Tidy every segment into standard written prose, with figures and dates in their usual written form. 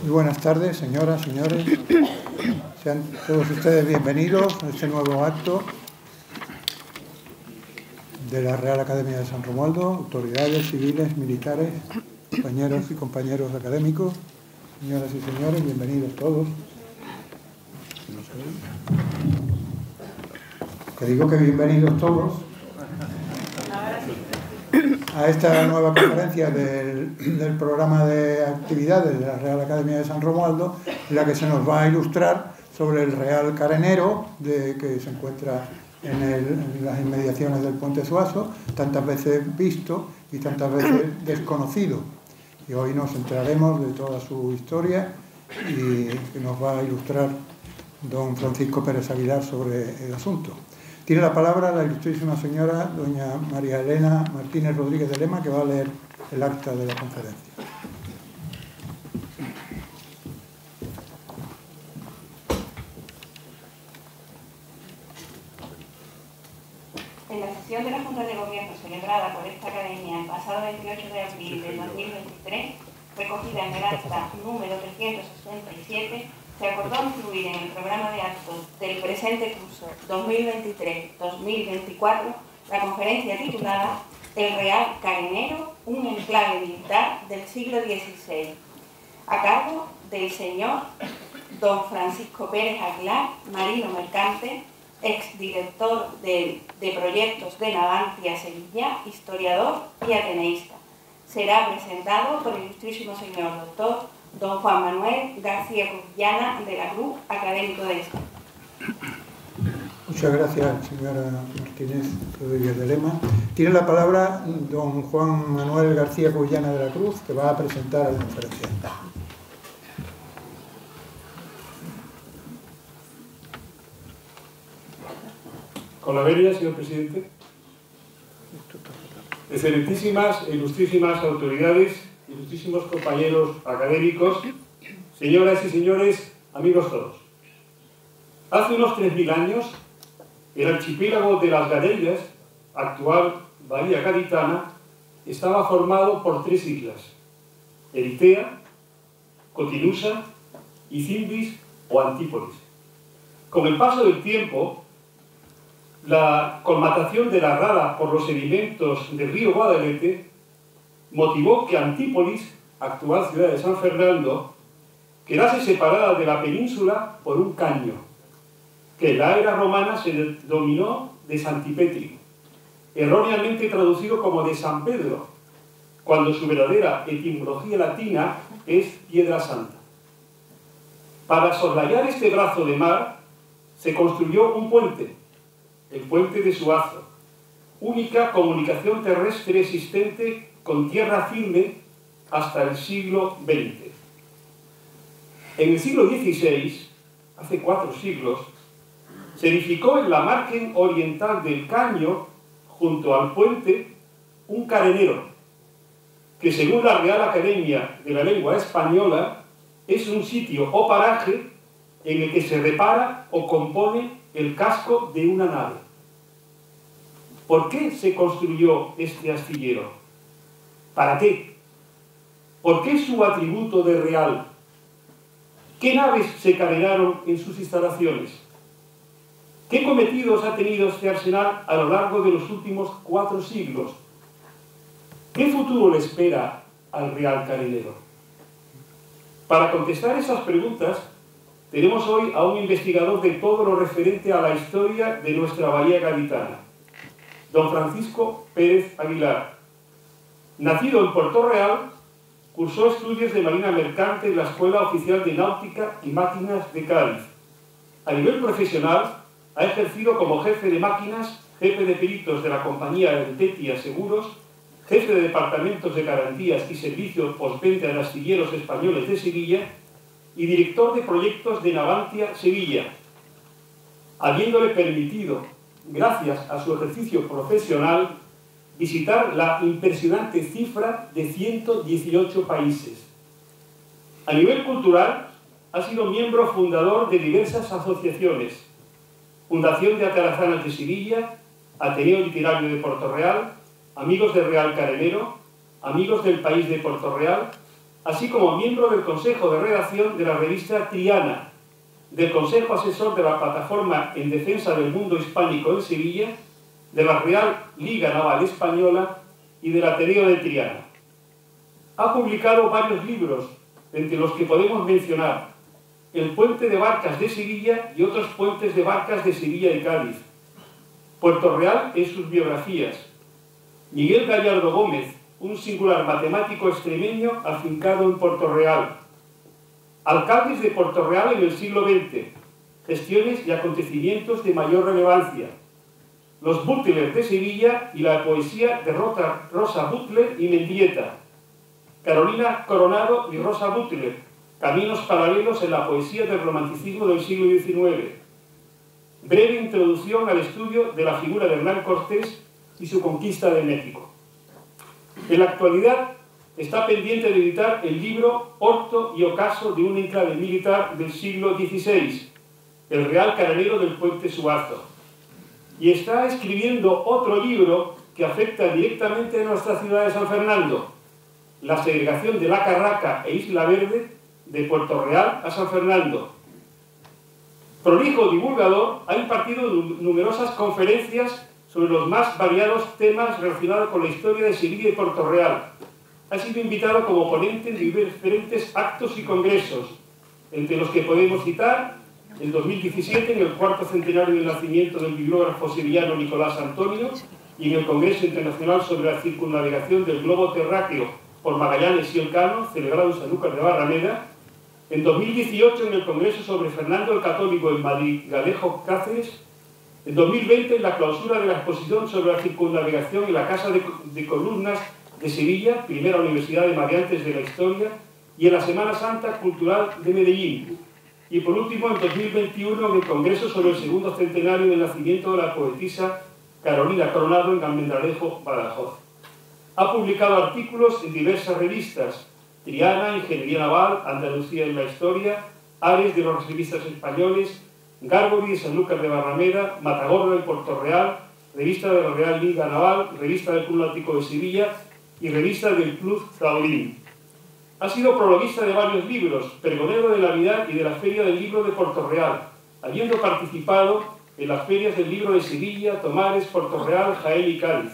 Muy buenas tardes, señoras, señores. Sean todos ustedes bienvenidos a este nuevo acto de la Real Academia de San Romualdo, autoridades civiles, militares, compañeros y compañeros académicos, señoras y señores, bienvenidos todos. Que digo que bienvenidos todos a esta nueva conferencia del programa de actividades de la Real Academia de San Romualdo, en la que se nos va a ilustrar sobre el Real Carenero, que se encuentra en las inmediaciones del Puente Suazo, tantas veces visto y tantas veces desconocido. Y hoy nos enteraremos de toda su historia y que nos va a ilustrar don Francisco Pérez Aguilar sobre el asunto. Tiene la palabra la ilustrísima señora doña María Elena Martínez Rodríguez de Lema, que va a leer el acta de la conferencia. En la sesión de la Junta de Gobierno celebrada por esta Academia el pasado 28 de abril de 2023, recogida en el acta número 367, se acordó incluir en el programa de actos del presente curso 2023-2024 la conferencia titulada El Real Carenero, un enclave militar del siglo XVI, a cargo del señor don Francisco Pérez Aguilar, marino mercante, exdirector de proyectos de Navantia, Sevilla, historiador y ateneísta. Será presentado por el ilustrísimo señor doctor don Juan Manuel García Cubillana de la Cruz, académico de esta. Muchas gracias, señora Martínez Rodríguez de Lema. Tiene la palabra don Juan Manuel García Cubillana de la Cruz, que va a presentar al conferenciante. Con la venia, señor presidente. Excelentísimas e ilustrísimas autoridades, ilustrísimos compañeros académicos, señoras y señores, amigos todos. Hace unos 3000 años, el archipiélago de las Garellas, actual Bahía Gaditana, estaba formado por 3 islas: Eritea, Cotinusa y Cimbis o Antípolis. Con el paso del tiempo, la colmatación de la rada por los sedimentos del río Guadalete motivó que Antípolis, actual ciudad de San Fernando, quedase separada de la península por un caño, que en la era romana se denominó de Santipetri, erróneamente traducido como de San Pedro, cuando su verdadera etimología latina es Piedra Santa. Para soslayar este brazo de mar se construyó un puente, el puente de Suazo, única comunicación terrestre existente con tierra firme hasta el siglo XX. En el siglo XVI, hace 4 siglos, se edificó en la margen oriental del caño, junto al puente, un carenero, que según la Real Academia de la Lengua Española es un sitio o paraje en el que se repara o compone el casco de una nave. ¿Por qué se construyó este astillero? ¿Para qué? ¿Por qué su atributo de real? ¿Qué naves se carenaron en sus instalaciones? ¿Qué cometidos ha tenido este arsenal a lo largo de los últimos 4 siglos? ¿Qué futuro le espera al Real Carenero? Para contestar esas preguntas, tenemos hoy a un investigador de todo lo referente a la historia de nuestra Bahía Gaditana, don Francisco Pérez Aguilar. Nacido en Puerto Real, cursó estudios de marina mercante en la Escuela Oficial de Náutica y Máquinas de Cádiz. A nivel profesional, ha ejercido como jefe de máquinas, jefe de peritos de la compañía Helvetia Seguros, jefe de departamentos de garantías y servicios postventa de astilleros españoles de Sevilla y director de proyectos de Navantia Sevilla, habiéndole permitido, gracias a su ejercicio profesional, visitar la impresionante cifra de 118 países. A nivel cultural, ha sido miembro fundador de diversas asociaciones: Fundación de Atarazanas de Sevilla, Ateneo Literario de Puerto Real, amigos del Real Carenero, amigos del país de Puerto Real, así como miembro del Consejo de Redacción de la revista Triana, del Consejo Asesor de la Plataforma en Defensa del Mundo Hispánico en Sevilla, de la Real Liga Naval Española y del Ateneo de Triana. Ha publicado varios libros, entre los que podemos mencionar El puente de barcas de Sevilla y otros puentes de barcas de Sevilla y Cádiz, Puerto Real en sus biografías, Miguel Gallardo Gómez, un singular matemático extremeño afincado en Puerto Real, Alcaldes de Puerto Real en el siglo XX, gestiones y acontecimientos de mayor relevancia, Los Butler de Sevilla y la poesía de Rosa Butler y Mendieta, Carolina Coronado y Rosa Butler, caminos paralelos en la poesía del romanticismo del siglo XIX. Breve introducción al estudio de la figura de Hernán Cortés y su conquista de México. En la actualidad está pendiente de editar el libro Horto y Ocaso de un enclave militar del siglo XVI, El Real Carenero del Puente Suazo. Y está escribiendo otro libro que afecta directamente a nuestra ciudad de San Fernando, la segregación de La Carraca e Isla Verde de Puerto Real a San Fernando. Prolijo divulgador, ha impartido numerosas conferencias sobre los más variados temas relacionados con la historia de Sevilla y Puerto Real. Ha sido invitado como ponente en diferentes actos y congresos, entre los que podemos citar en 2017 en el cuarto centenario del nacimiento del bibliógrafo sevillano Nicolás Antonio y en el Congreso Internacional sobre la Circunnavegación del Globo Terráqueo por Magallanes y Elcano, celebrado en Sanlúcar de Barrameda, en 2018 en el Congreso sobre Fernando el Católico en Madrid, Galejo, Cáceres, en 2020 en la clausura de la exposición sobre la circunnavegación en la Casa de Columnas de Sevilla, primera universidad de maleantes de la historia, y en la Semana Santa Cultural de Medellín. Y por último, en 2021 en el Congreso sobre el segundo centenario del nacimiento de la poetisa Carolina Coronado en Almendralejo, Badajoz. Ha publicado artículos en diversas revistas: Triana, Ingeniería Naval, Andalucía en la Historia, Ares de los Revistas Españoles, Gárgoli de Sanlúcar de Barrameda, Matagorda de Puerto Real, Revista de la Real Liga Naval, Revista del Club Náutico de Sevilla y Revista del Club Zaolín. Ha sido prologuista de varios libros, pregonero de la Navidad y de la Feria del Libro de Puerto Real, habiendo participado en las ferias del libro de Sevilla, Tomares, Puerto Real, Jaén y Cádiz.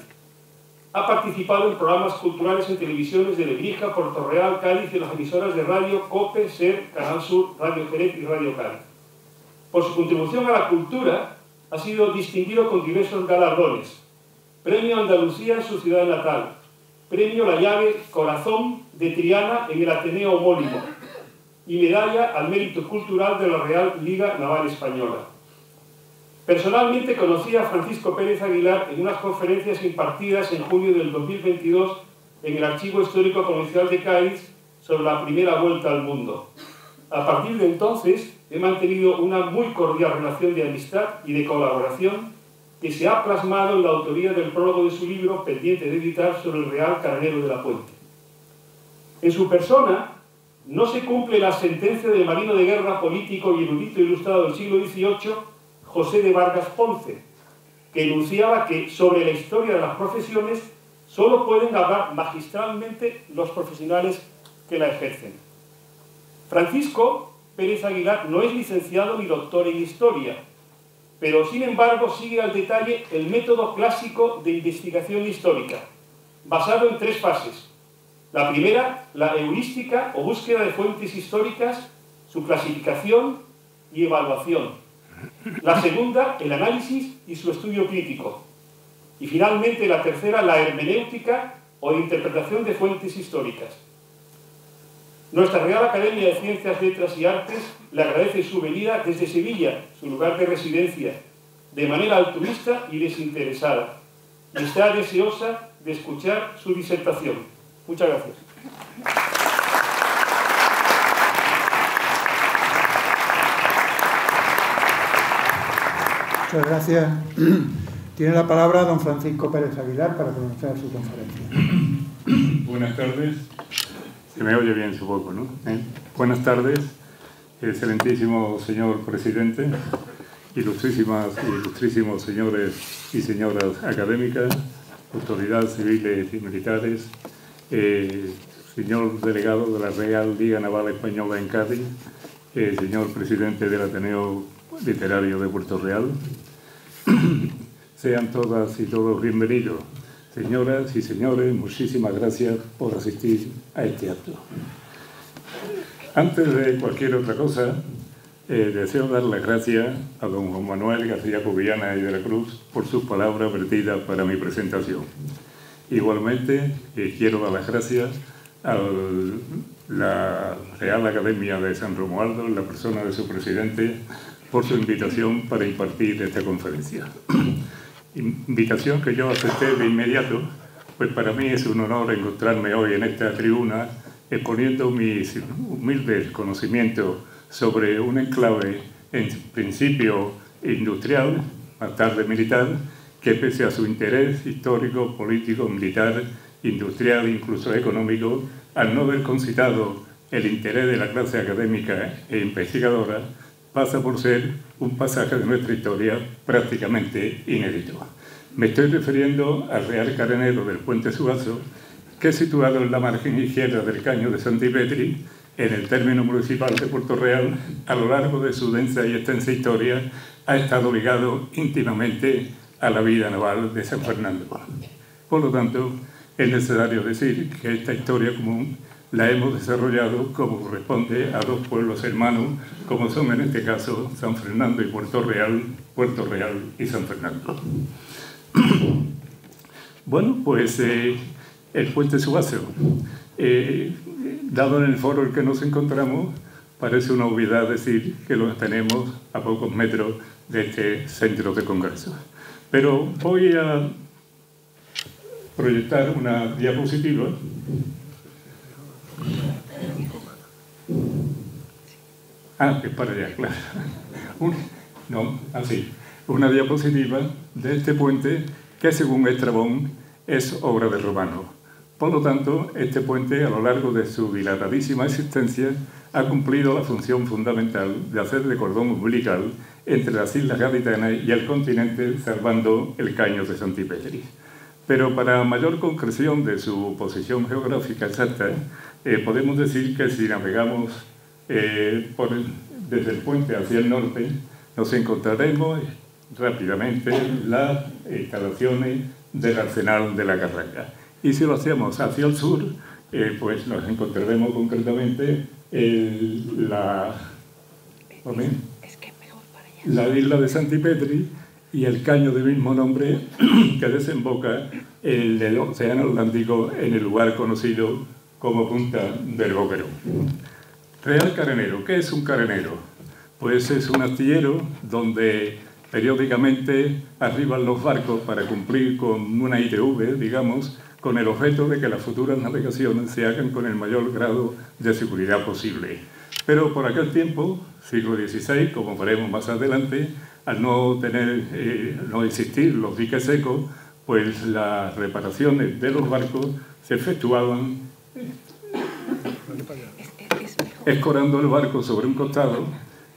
Ha participado en programas culturales en televisiones de Lebrija, Puerto Real, Cádiz y en las emisoras de radio COPE, SER, Canal Sur, Radio Jerez y Radio Cádiz. Por su contribución a la cultura, ha sido distinguido con diversos galardones: Premio Andalucía en su ciudad natal, Premio La Llave Corazón de Triana en el Ateneo homónimo y Medalla al Mérito Cultural de la Real Liga Naval Española. Personalmente conocí a Francisco Pérez Aguilar en unas conferencias impartidas en junio del 2022 en el Archivo Histórico Provincial de Cádiz sobre la primera vuelta al mundo. A partir de entonces he mantenido una muy cordial relación de amistad y de colaboración que se ha plasmado en la autoría del prólogo de su libro pendiente de editar sobre el Real Carenero de la Puente. En su persona no se cumple la sentencia del marino de guerra, político y erudito ilustrado del siglo XVIII, José de Vargas Ponce, que enunciaba que sobre la historia de las profesiones solo pueden hablar magistralmente los profesionales que la ejercen. Francisco Pérez Aguilar no es licenciado ni doctor en historia, pero sin embargo sigue al detalle el método clásico de investigación histórica, basado en 3 fases. La primera, la heurística o búsqueda de fuentes históricas, su clasificación y evaluación. La segunda, el análisis y su estudio crítico. Y finalmente la tercera, la hermenéutica o interpretación de fuentes históricas. Nuestra Real Academia de Ciencias, Letras y Artes le agradece su venida desde Sevilla, su lugar de residencia, de manera altruista y desinteresada, y está deseosa de escuchar su disertación. Muchas gracias. Muchas gracias. Tiene la palabra don Francisco Pérez Aguilar para pronunciar su conferencia. Buenas tardes. Se me oye bien, supongo, ¿no? Buenas tardes, excelentísimo señor presidente, ilustrísimas y ilustrísimos señores y señoras académicas, autoridades civiles y militares, señor delegado de la Real Liga Naval Española en Cádiz, señor presidente del Ateneo Literario de Puerto Real, sean todas y todos bienvenidos. Señoras y señores, muchísimas gracias por asistir a este acto. Antes de cualquier otra cosa, deseo dar las gracias a don Juan Manuel García Cubillana y de la Cruz por sus palabras vertidas para mi presentación. Igualmente, quiero dar las gracias a la Real Academia de San Romualdo, en la persona de su presidente, por su invitación para impartir esta conferencia. Invitación que yo acepté de inmediato, pues para mí es un honor encontrarme hoy en esta tribuna exponiendo mis humildes conocimientos sobre un enclave en principio industrial, más tarde militar, que pese a su interés histórico, político, militar, industrial, incluso económico, al no haber concitado el interés de la clase académica e investigadora, pasa por ser un pasaje de nuestra historia prácticamente inédito. Me estoy refiriendo al Real Carenero del Puente Suazo, que es situado en la margen izquierda del Caño de Santipetri, en el término municipal de Puerto Real. A lo largo de su densa y extensa historia, ha estado ligado íntimamente a la vida naval de San Fernando. Por lo tanto, es necesario decir que esta historia común la hemos desarrollado como corresponde a dos pueblos hermanos, como son en este caso San Fernando y Puerto Real y San Fernando. Bueno, pues el Puente Suazo, dado en el foro en el que nos encontramos, parece una obviedad decir que lo tenemos a pocos metros de este centro de congresos. Pero voy a proyectar una diapositiva es para allá, claro. Una diapositiva de este puente que, según Estrabón, es obra de romano. Por lo tanto, este puente, a lo largo de su dilatadísima existencia, ha cumplido la función fundamental de hacer de cordón umbilical entre las islas gaditanas y el continente, salvando el Caño de Santipetri. Pero para mayor concreción de su posición geográfica exacta, podemos decir que si navegamos desde el puente hacia el norte, nos encontraremos rápidamente las instalaciones del Arsenal de la Carraca. Y si lo hacemos hacia el sur, pues nos encontraremos concretamente la isla de Santipetri y el caño del mismo nombre que desemboca en el Océano Atlántico, en el lugar conocido como Punta del Boquerón. Real Carenero. ¿Qué es un carenero? Pues es un astillero donde periódicamente arriban los barcos para cumplir con una ITV, digamos, con el objeto de que las futuras navegaciones se hagan con el mayor grado de seguridad posible. Pero por aquel tiempo, siglo XVI, como veremos más adelante, al no existir los diques secos, pues las reparaciones de los barcos se efectuaban escorando el barco sobre un costado,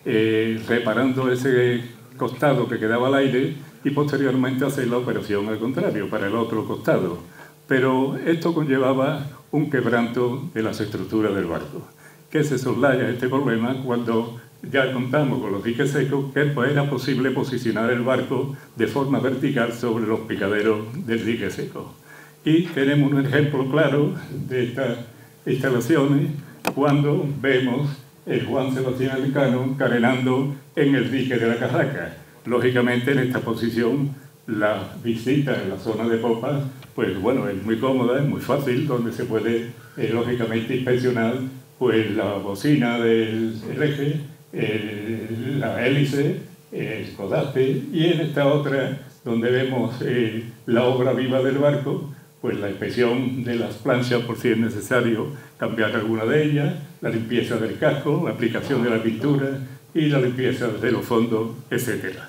reparando ese costado que quedaba al aire y posteriormente hacer la operación al contrario, para el otro costado. Pero esto conllevaba un quebranto de las estructuras del barco, que se soslaya este problema cuando ya contamos con los diques secos, que pues era posible posicionar el barco de forma vertical sobre los picaderos del dique seco. Y tenemos un ejemplo claro de estas instalaciones cuando vemos el Juan Sebastián Elcano carenando en el dique de la Carraca. Lógicamente, en esta posición, la visita en la zona de popa, pues bueno, es muy cómoda, es muy fácil, donde se puede, lógicamente, inspeccionar pues la bocina del eje, la hélice, el codaste, y en esta otra, donde vemos la obra viva del barco, pues la inspección de las planchas por si es necesario cambiar alguna de ellas, la limpieza del casco, la aplicación de la pintura y la limpieza de los fondos, etc.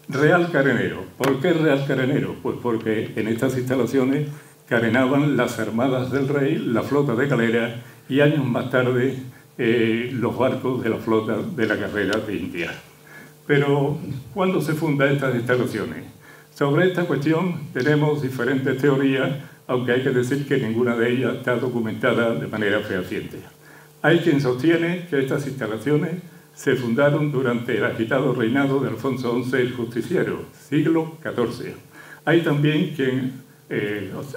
Real Carenero. ¿Por qué Real Carenero? Pues porque en estas instalaciones carenaban las armadas del rey, la flota de galera y años más tarde los barcos de la flota de la carrera de India. Pero, ¿cuándo se fundan estas instalaciones? Sobre esta cuestión tenemos diferentes teorías, aunque hay que decir que ninguna de ellas está documentada de manera fehaciente. Hay quien sostiene que estas instalaciones se fundaron durante el agitado reinado de Alfonso XI el Justiciero, siglo XIV. Hay también quien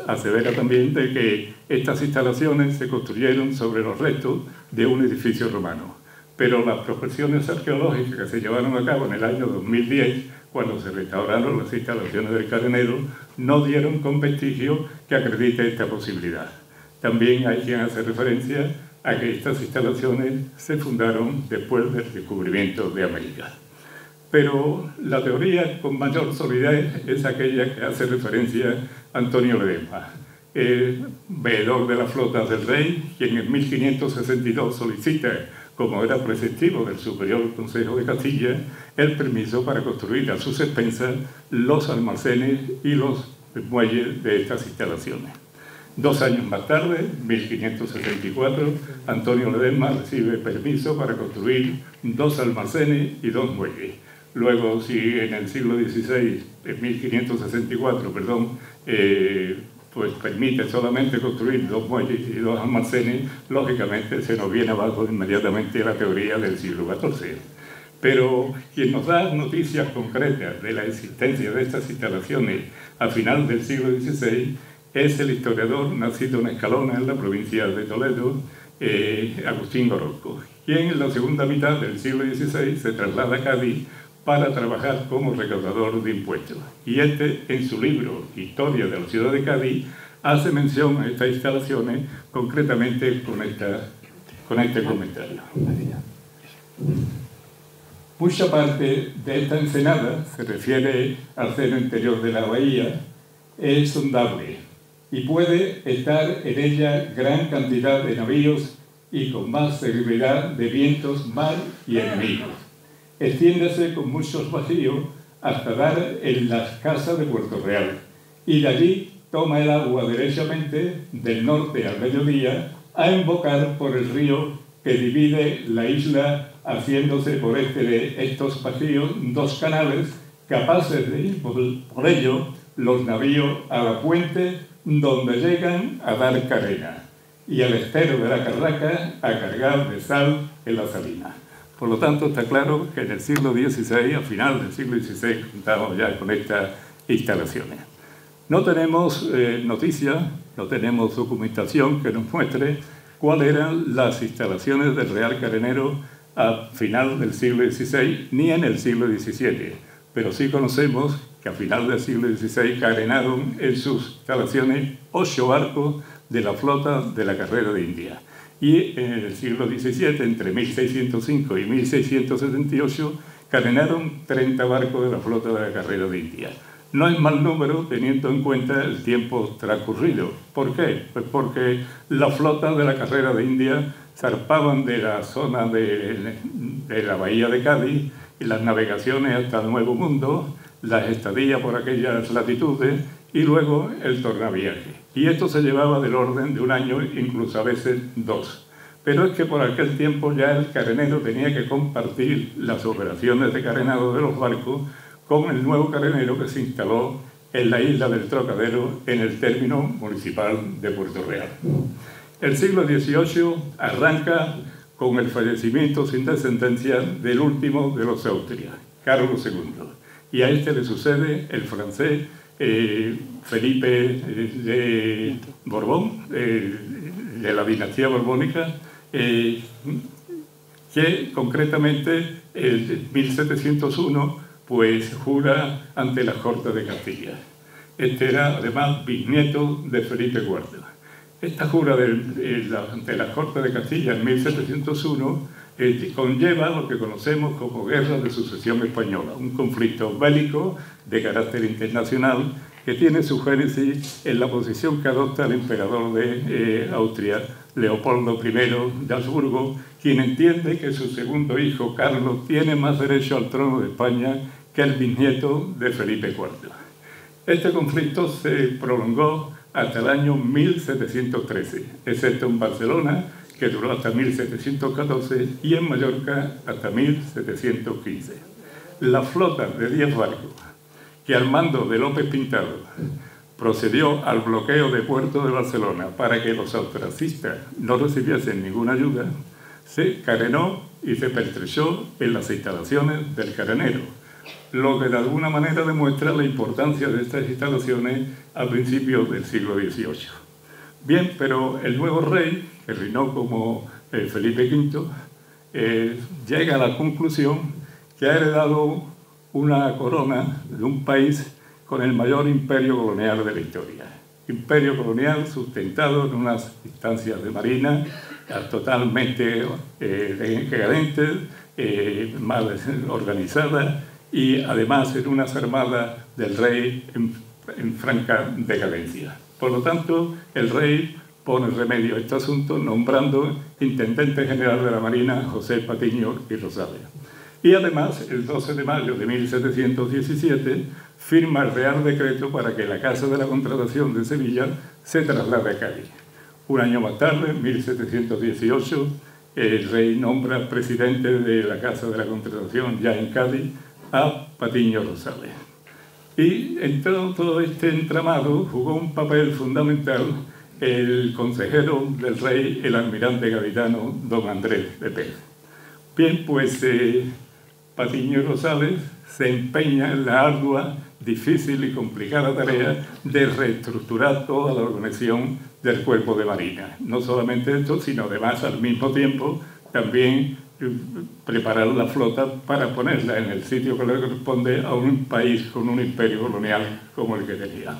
asevera también de que estas instalaciones se construyeron sobre los restos de un edificio romano. Pero las prospecciones arqueológicas que se llevaron a cabo en el año 2010, cuando se restauraron las instalaciones del carenero, no dieron con vestigio que acredite esta posibilidad. También hay quien hace referencia a que estas instalaciones se fundaron después del descubrimiento de América. Pero la teoría con mayor solidez es aquella que hace referencia a Antonio Ledesma, veedor de las flotas del rey, quien en 1562 solicita, como era preceptivo del Superior Consejo de Castilla, el permiso para construir a sus expensas los almacenes y los muelles de estas instalaciones. 2 años más tarde, 1574, Antonio Ledesma recibe permiso para construir 2 almacenes y 2 muelles. Luego, si en el siglo XVI, en 1564, pues permite solamente construir 2 muelles y 2 almacenes, lógicamente se nos viene abajo inmediatamente la teoría del siglo XIV. Pero quien nos da noticias concretas de la existencia de estas instalaciones a final del siglo XVI es el historiador nacido en Escalona, en la provincia de Toledo, Agustín Orozco, quien en la segunda mitad del siglo XVI se traslada a Cádiz para trabajar como recaudador de impuestos. Y en su libro Historia de la ciudad de Cádiz, hace mención a estas instalaciones, concretamente con este comentario. Mucha parte de esta ensenada, se refiere al seno interior de la bahía, es sondable y puede estar en ella gran cantidad de navíos y con más seguridad de vientos, mar y enemigos. Extiéndase con muchos vacíos hasta dar en las casas de Puerto Real y de allí toma el agua derechamente del norte al mediodía a embocar por el río que divide la isla, haciéndose por estos vacíos 2 canales capaces de ir por ello los navíos a la puente donde llegan a dar carena y al estero de la Carraca a cargar de sal en la salina. Por lo tanto, está claro que en el siglo XVI, a final del siglo XVI, contamos ya con estas instalaciones. No tenemos noticias, no tenemos documentación que nos muestre cuáles eran las instalaciones del Real Carenero a final del siglo XVI, ni en el siglo XVII, pero sí conocemos que a final del siglo XVI carenaron en sus instalaciones 8 barcos de la flota de la Carrera de India. Y en el siglo XVII, entre 1605 y 1678, carenaron 30 barcos de la flota de la Carrera de India. No es mal número teniendo en cuenta el tiempo transcurrido. ¿Por qué? Pues porque las flotas de la Carrera de India zarpaban de la zona de la bahía de Cádiz y las navegaciones hasta el Nuevo Mundo, las estadías por aquellas latitudes y luego el tornaviaje. Y esto se llevaba del orden de 1 año, incluso a veces 2. Pero es que por aquel tiempo ya el carenero tenía que compartir las operaciones de carenado de los barcos con el nuevo carenero que se instaló en la isla del Trocadero, en el término municipal de Puerto Real. El siglo XVIII arranca con el fallecimiento sin descendencia del último de los Austrias, Carlos II. Y a este le sucede el francés Felipe de Borbón, de la dinastía borbónica, que concretamente en 1701 pues jura ante las Cortes de Castilla. Este era además bisnieto de Felipe IV. Esta jura ante las Cortes de Castilla en 1701 conlleva lo que conocemos como Guerra de Sucesión Española, un conflicto bélico de carácter internacional que tiene su génesis en la posición que adopta el emperador de Austria, Leopoldo I de Habsburgo, quien entiende que su segundo hijo, Carlos, tiene más derecho al trono de España que el bisnieto de Felipe IV. Este conflicto se prolongó hasta el año 1713, excepto en Barcelona, que duró hasta 1714, y en Mallorca hasta 1715. La flota de 10 barcos que al mando de López Pintado procedió al bloqueo de Puerto de Barcelona para que los austracistas no recibiesen ninguna ayuda, se carenó y se pertrechó en las instalaciones del carenero, lo que de alguna manera demuestra la importancia de estas instalaciones a principios del siglo XVIII. Bien, pero el nuevo rey, que reinó como Felipe V, llega a la conclusión que ha heredado una corona de un país con el mayor imperio colonial de la historia. Imperio colonial sustentado en unas instancias de marina totalmente decadentes, mal organizadas, y además en unas armadas del rey en franca decadencia. Por lo tanto, el rey pone remedio a este asunto nombrando intendente general de la Marina José Patiño y Rosales. Y además, el 12 de mayo de 1717, firma el Real Decreto para que la Casa de la Contratación de Sevilla se traslade a Cádiz. Un año más tarde, en 1718, el rey nombra presidente de la Casa de la Contratación ya en Cádiz a Patiño Rosales. Y en todo este entramado jugó un papel fundamental el consejero del rey, el almirante gaditano don Andrés de Pez. Bien, pues Patiño Rosales se empeña en la ardua, difícil y complicada tarea de reestructurar toda la organización del cuerpo de marina. No solamente esto, sino además al mismo tiempo también preparar la flota para ponerla en el sitio que le corresponde a un país con un imperio colonial como el que tenía.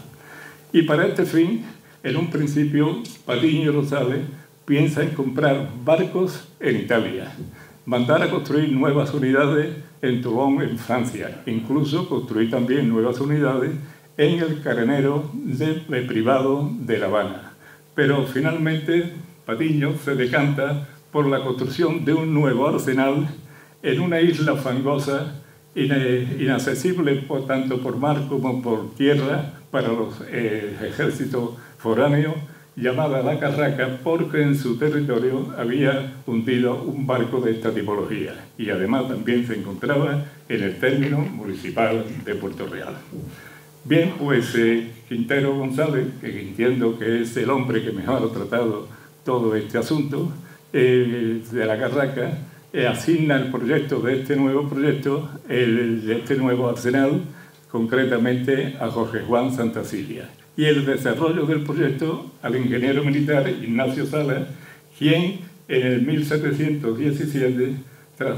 Y para este fin, en un principio, Patiño Rosales piensa en comprar barcos en Italia, mandar a construir nuevas unidades en Toulon, en Francia, incluso construir también nuevas unidades en el carenero privado de La Habana. Pero finalmente Patiño se decanta por la construcción de un nuevo arsenal en una isla fangosa, inaccesible tanto por mar como por tierra para los ejércitos foráneos, llamada La Carraca, porque en su territorio había hundido un barco de esta tipología y además también se encontraba en el término municipal de Puerto Real. Bien, pues Quintero González, que entiendo que es el hombre que mejor ha tratado todo este asunto, de La Carraca, asigna el proyecto de este nuevo proyecto, de este nuevo arsenal, concretamente a Jorge Juan Santacilia. Y el desarrollo del proyecto al ingeniero militar Ignacio Salas, quien en el 1717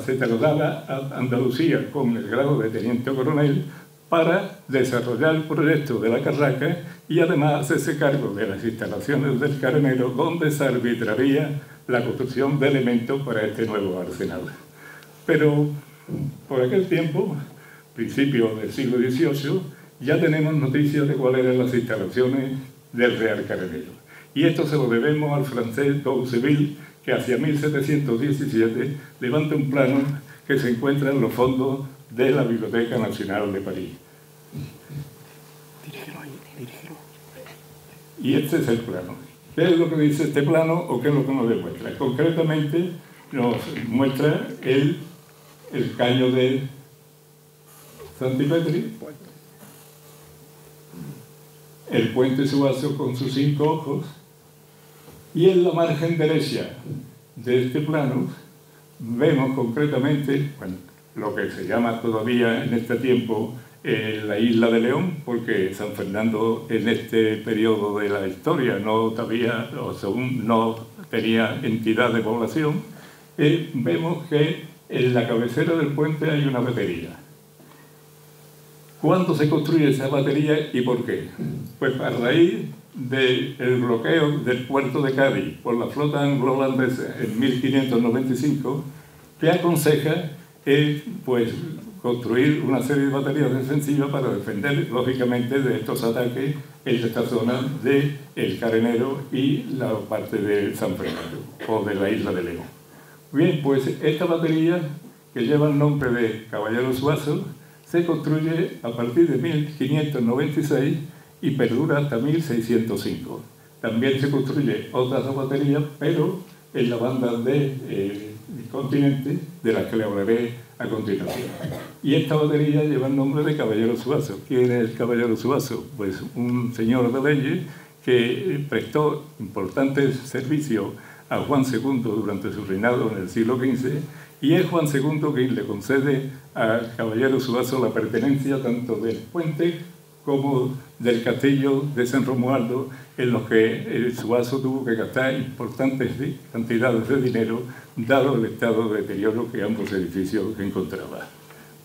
se trasladaba a Andalucía con el grado de teniente coronel para desarrollar el proyecto de La Carraca y además hacerse cargo de las instalaciones del carenero donde se arbitraría la construcción de elementos para este nuevo arsenal. Pero por aquel tiempo, principios del siglo XVIII, ya tenemos noticias de cuáles eran las instalaciones del Real Carenero. Y esto se lo debemos al francés Douceville, que hacia 1717 levanta un plano que se encuentra en los fondos de la Biblioteca Nacional de París. Dirígelo. Y este es el plano. ¿Qué es lo que dice este plano o qué es lo que nos demuestra? Concretamente nos muestra el caño de Santipetri, el puente Suazo con sus 5 ojos, y en la margen derecha de este plano vemos concretamente lo que se llama todavía en este tiempo la isla de León, porque San Fernando en este periodo de la historia no tenía entidad de población. Vemos que en la cabecera del puente hay una batería. ¿Cuándo se construye esa batería y por qué? Pues a raíz del bloqueo del puerto de Cádiz por la flota anglo-holandesa en 1595, que aconseja pues construir una serie de baterías defensivas para defender, lógicamente, de estos ataques en esta zona del Carenero y la parte de San Fernando, o de la isla de León. Bien, pues esta batería, que lleva el nombre de Caballero Suazo, se construye a partir de 1596 y perdura hasta 1605. También se construye otras baterías, pero en la banda del continente, de las que le hablaré a continuación. Y esta batería lleva el nombre de Caballero Zuazo. ¿Quién es el Caballero Zuazo? Pues un señor de leyes que prestó importantes servicios a Juan II durante su reinado en el siglo XV, y es Juan II quien le concede a Caballero Zuazo la pertenencia tanto del puente como del castillo de San Romualdo, en los que Zuazo tuvo que gastar importantes cantidades de dinero, dado el estado de deterioro que ambos edificios encontraban.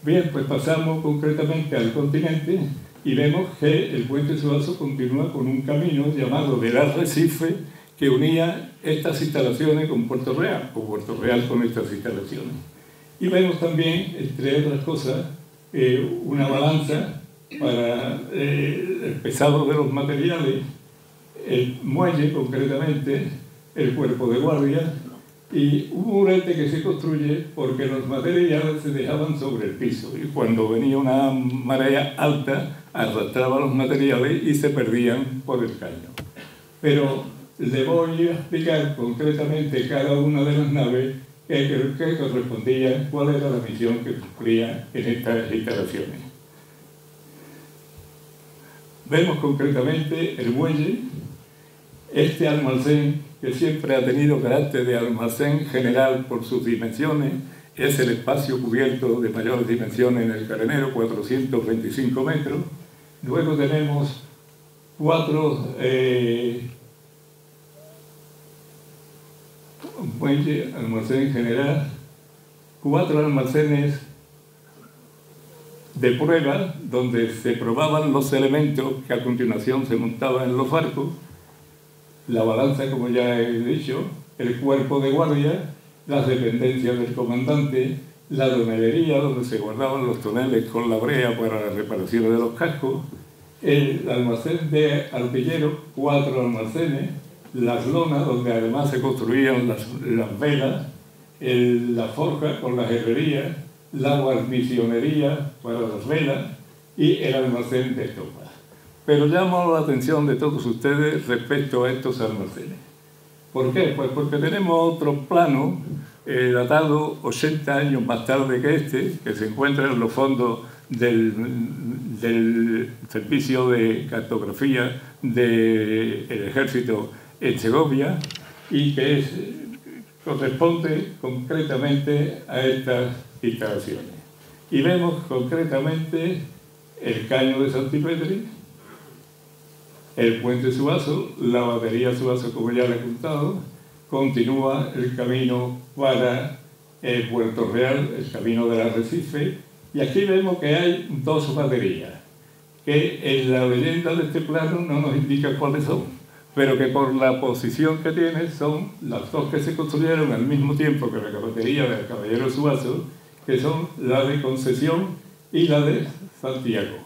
Bien, pues pasamos concretamente al continente y vemos que el puente Zuazo continúa con un camino llamado del Arrecife, que unía estas instalaciones con Puerto Real, o Puerto Real con estas instalaciones. Y vemos también, entre otras cosas, una balanza para el pesado de los materiales, el muelle concretamente, el cuerpo de guardia y un murete que se construye porque los materiales se dejaban sobre el piso y cuando venía una marea alta arrastraba los materiales y se perdían por el caño. Pero le voy a explicar concretamente cada una de las naves que correspondía, cuál era la misión que cumplía en estas instalaciones. Vemos concretamente el muelle, este almacén que siempre ha tenido carácter de almacén general por sus dimensiones, es el espacio cubierto de mayores dimensiones en el carenero, 425 metros. Luego tenemos muelle, almacén general, 4 almacenes de prueba donde se probaban los elementos que a continuación se montaban en los barcos, la balanza, como ya he dicho, el cuerpo de guardia, las dependencias del comandante, la tonelería donde se guardaban los toneles con la brea para la reparación de los cascos, el almacén de artillero, 4 almacenes, las lonas donde además se construían las velas, la forja con las herrerías, la guarnicionería para las velas y el almacén de estopa. Pero llamo la atención de todos ustedes respecto a estos almacenes. ¿Por qué? Pues porque tenemos otro plano datado 80 años más tarde que este, que se encuentra en los fondos del Servicio de Cartografía del Ejército en Segovia y que corresponde concretamente a estas instalaciones. Y vemos concretamente el caño de Santipetri, el puente Zuazo, la batería Zuazo, como ya le he contado, continúa el camino para el Puerto Real, el camino del Arrecife, y aquí vemos que hay 2 baterías, que en la leyenda de este plano no nos indica cuáles son, pero que por la posición que tiene son las 2 que se construyeron al mismo tiempo que la batería del Caballero Zuazo, que son la de Concesión y la de Santiago,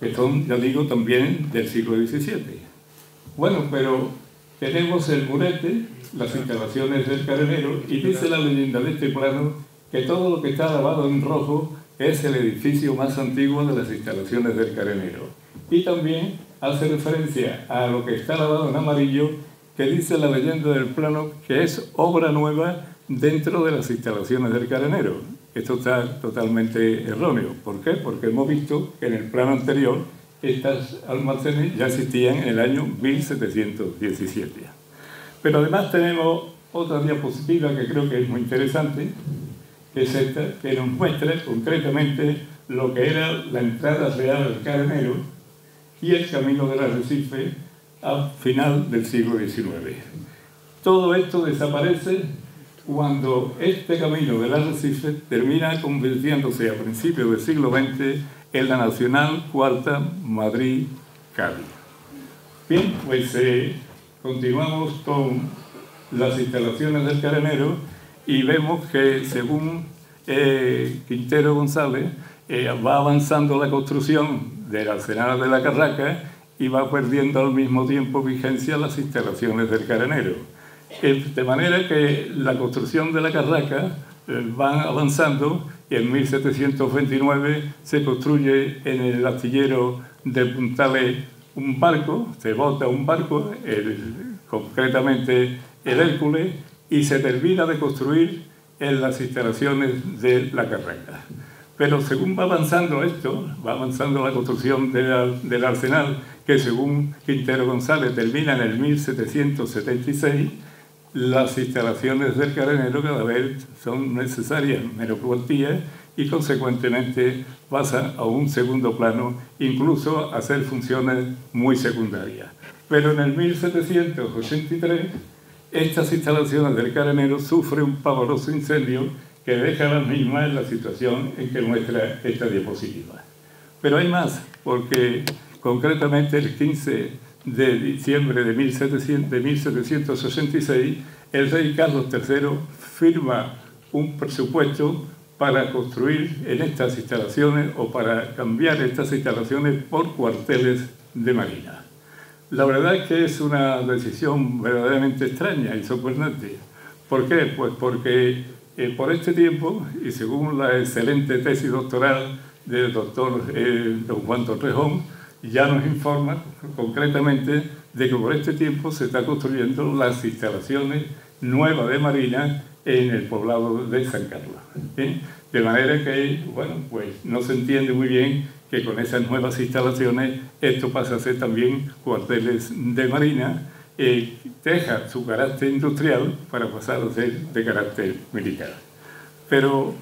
que son, ya digo, también del siglo XVII. Bueno, pero tenemos el murete, las instalaciones del carenero, y dice la leyenda de este plano que todo lo que está lavado en rojo es el edificio más antiguo de las instalaciones del carenero. Y también hace referencia a lo que está lavado en amarillo, que dice la leyenda del plano que es obra nueva dentro de las instalaciones del carenero. Esto está totalmente erróneo. ¿Por qué? Porque hemos visto que en el plano anterior estas almacenes ya existían en el año 1717. Pero además tenemos otra diapositiva que creo que es muy interesante, que es esta, que nos muestra concretamente lo que era la entrada real al carenero y el camino del Arrecife a final del siglo XIX. Todo esto desaparece cuando este camino del Arrecife termina convirtiéndose a principios del siglo XX en la Nacional Cuarta Madrid-Cádiz. Bien, pues continuamos con las instalaciones del carenero y vemos que, según Quintero González, va avanzando la construcción del Arsenal de la Carraca y va perdiendo al mismo tiempo vigencia las instalaciones del carenero. De manera que la construcción de la Carraca va avanzando y en 1729 se construye en el astillero de Puntales un barco, se bota un barco, concretamente el Hércules, y se termina de construir en las instalaciones de la Carraca. Pero según va avanzando esto, va avanzando la construcción del arsenal, que según Quintero González termina en el 1776, las instalaciones del carenero cada vez son necesarias menos cuantía y consecuentemente pasan a un segundo plano, incluso a hacer funciones muy secundarias. Pero en el 1783, estas instalaciones del carenero sufren un pavoroso incendio que deja a las mismas en la situación en que muestra esta diapositiva. Pero hay más, porque concretamente el 15 de diciembre de 1786, el rey Carlos III firma un presupuesto para construir en estas instalaciones o para cambiar estas instalaciones por cuarteles de marina. La verdad es que es una decisión verdaderamente extraña y sorprendente. ¿Por qué? Pues porque por este tiempo, y según la excelente tesis doctoral del doctor don Juan Torrejón, ya nos informa concretamente de que por este tiempo se está construyendo las instalaciones nuevas de Marina en el poblado de San Carlos. De manera que, bueno, pues no se entiende muy bien que con esas nuevas instalaciones esto pasa a ser también cuarteles de Marina, deja su carácter industrial para pasar a ser de carácter militar. Pero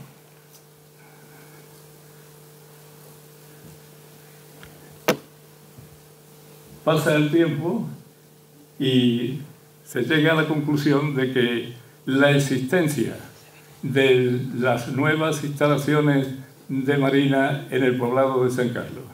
pasa el tiempo y se llega a la conclusión de que la existencia de las nuevas instalaciones de Marina en el poblado de San Carlos,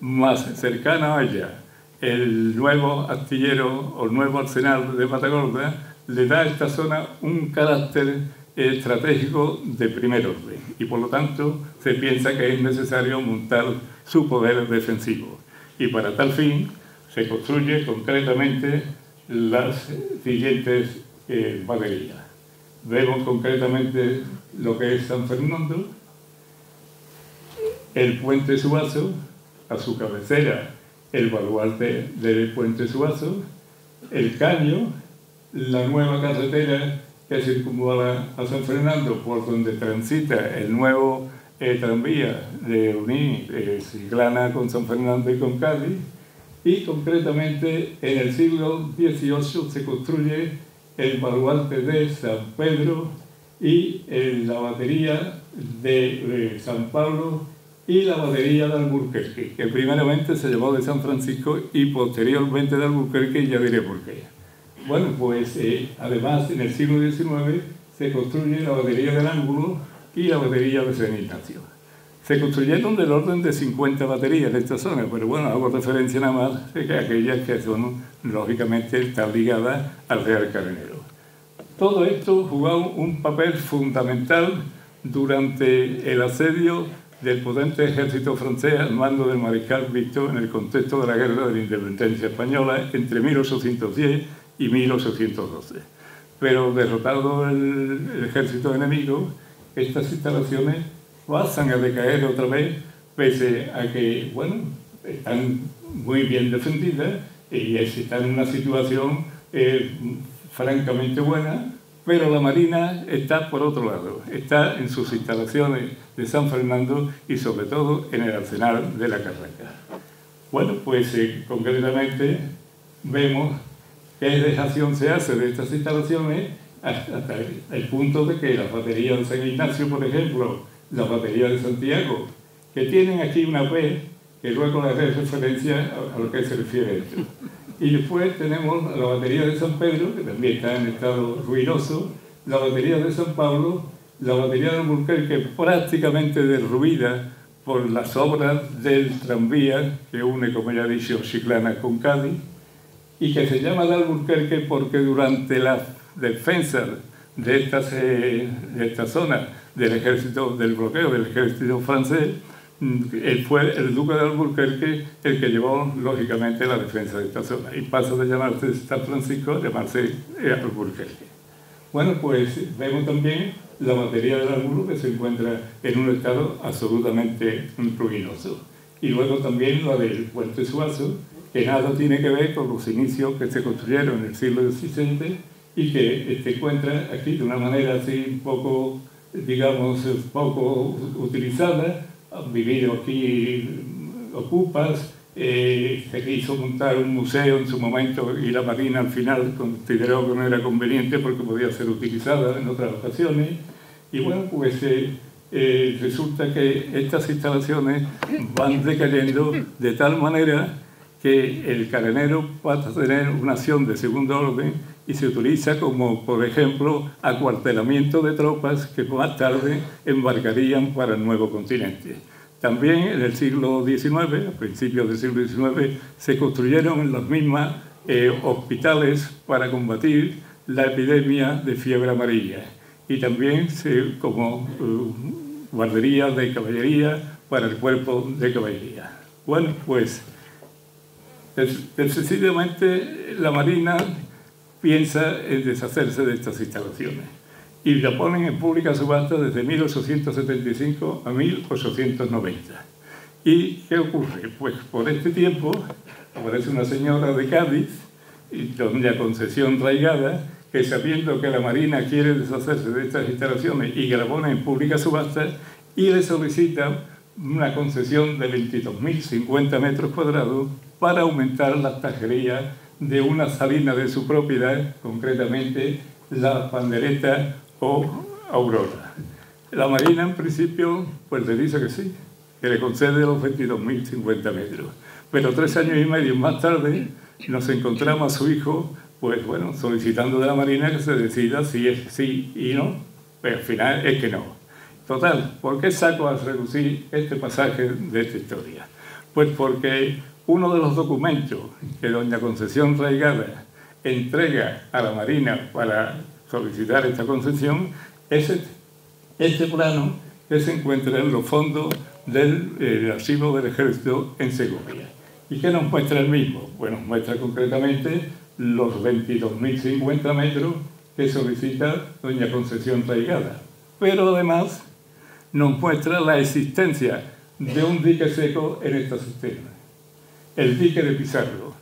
más cercana a ella el nuevo astillero o nuevo arsenal de Matagorda, le da a esta zona un carácter estratégico de primer orden y por lo tanto se piensa que es necesario montar su poder defensivo. Y para tal fin se construye concretamente las siguientes baterías. Vemos concretamente lo que es San Fernando, el puente Suazo, a su cabecera el baluarte del puente Suazo, el Caño, la nueva carretera que circunvala a San Fernando por donde transita el nuevo tranvía de unir Chiclana con San Fernando y con Cádiz, y concretamente en el siglo XVIII se construye el baluarte de San Pedro y la batería de San Pablo y la batería de Alburquerque, que primeramente se llamó de San Francisco y posteriormente de Alburquerque, y ya diré por qué. Bueno, pues además en el siglo XIX se construye la batería del Ángulo y la batería de San Ignacio. Se construyeron del orden de 50 baterías en esta zona, pero bueno, hago referencia nada más de que aquellas que son, lógicamente, están ligadas al Real Carenero. Todo esto jugó un papel fundamental durante el asedio del potente ejército francés al mando del mariscal Victor en el contexto de la Guerra de la Independencia Española entre 1810 y 1812. Pero derrotado el ejército enemigo, estas instalaciones pasan a decaer otra vez, pese a que, bueno, están muy bien defendidas y están en una situación francamente buena, pero la Marina está por otro lado, está en sus instalaciones de San Fernando y sobre todo en el arsenal de la Carraca. Bueno, pues concretamente vemos qué dejación se hace de estas instalaciones hasta el punto de que las baterías de San Ignacio, por ejemplo, las baterías de Santiago, que tienen aquí una P, que luego le haré referencia a lo que se refiere esto. Y después tenemos la batería de San Pedro, que también está en estado ruinoso, la batería de San Pablo, la batería de Alburquerque, prácticamente derruida por las obras del tranvía que une, como ya he dicho, Chiclana con Cádiz, y que se llama de Alburquerque porque durante la defensa de esta zona del ejército, del bloqueo del ejército francés, fue el duque de Alburquerque el que llevó, lógicamente, la defensa de esta zona. Y pasa de llamarse San Francisco a llamarse Alburquerque. Bueno, pues vemos también la batería del Ángulo, que se encuentra en un estado absolutamente ruinoso. Y luego también la del puente Suazo, que nada tiene que ver con los inicios que se construyeron en el siglo XVII y que se encuentra aquí de una manera así un poco, digamos, poco utilizada. Han vivido aquí ocupas, se quiso montar un museo en su momento y la Marina al final consideró que no era conveniente porque podía ser utilizada en otras ocasiones. Y bueno, pues resulta que estas instalaciones van decayendo de tal manera que el carenero pasa a tener una acción de segundo orden y se utiliza como, por ejemplo, acuartelamiento de tropas que más tarde embarcarían para el nuevo continente. También en el siglo XIX, a principios del siglo XIX, se construyeron en las mismas hospitales para combatir la epidemia de fiebre amarilla y también como guardería de caballería para el cuerpo de caballería. Bueno, pues decididamente la Marina piensa en deshacerse de estas instalaciones y la ponen en pública subasta desde 1875 a 1890. ¿Y qué ocurre? Pues por este tiempo aparece una señora de Cádiz, doña Concesión Raigada, que sabiendo que la Marina quiere deshacerse de estas instalaciones y que la pone en pública subasta, y le solicita una concesión de 22.050 metros cuadrados para aumentar las tajerías de una salina de su propiedad, concretamente la Pandereta o Aurora. La Marina, en principio, pues le dice que sí, que le concede los 22.050 metros. Pero 3 años y medio más tarde nos encontramos a su hijo, pues bueno, solicitando de la Marina que se decida si es sí y no, pero al final es que no. Total, ¿por qué saco a reducir este pasaje de esta historia? Pues porque uno de los documentos que doña Concesión Raigada entrega a la Marina para solicitar esta concesión es este plano que se encuentra en los fondos del archivo del Ejército en Segovia. ¿Y qué nos muestra el mismo? Pues nos muestra concretamente los 22.050 metros que solicita doña Concesión Raigada. Pero además nos muestra la existencia de un dique seco en esta cisterna, el dique de Pizarro,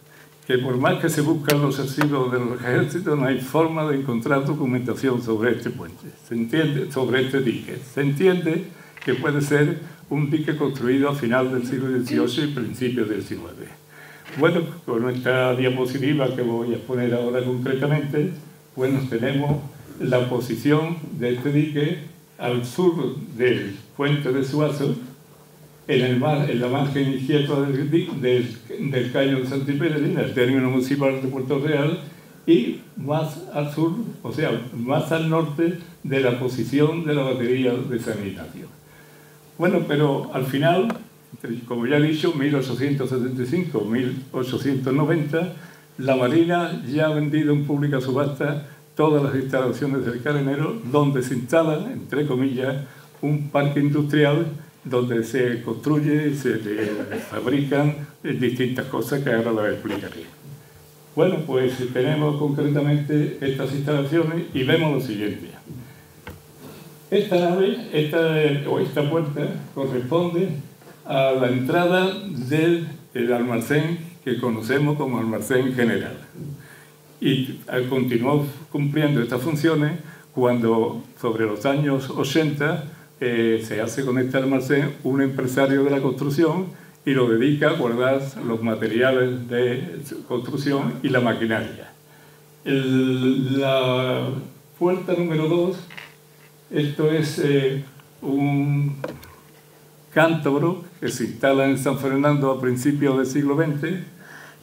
que por más que se buscan los archivos del Ejército no hay forma de encontrar documentación sobre este puente, se entiende, sobre este dique. Se entiende que puede ser un dique construido a final del siglo XVIII y principios del XIX. Bueno, con esta diapositiva que voy a poner ahora concretamente, bueno, tenemos la posición de este dique al sur del puente de Suazo, en la margen izquierda del caño de Santipedri, en el término municipal de Puerto Real, y más al sur, o sea, más al norte de la posición de la batería de San Ignacio. Bueno, pero al final, como ya he dicho, 1875-1890, la Marina ya ha vendido en pública subasta todas las instalaciones del carenero, donde se instala, entre comillas, un parque industrial donde se construye y se fabrican distintas cosas que ahora las explicaré. Bueno, pues tenemos concretamente estas instalaciones y vemos lo siguiente. Esta nave, esta puerta, corresponde a la entrada del almacén que conocemos como almacén general. Y continuó cumpliendo estas funciones cuando, sobre los años 80, se hace con este almacén un empresario de la construcción y lo dedica a guardar los materiales de construcción y la maquinaria. La puerta número 2, esto es un cántabro que se instala en San Fernando a principios del siglo XX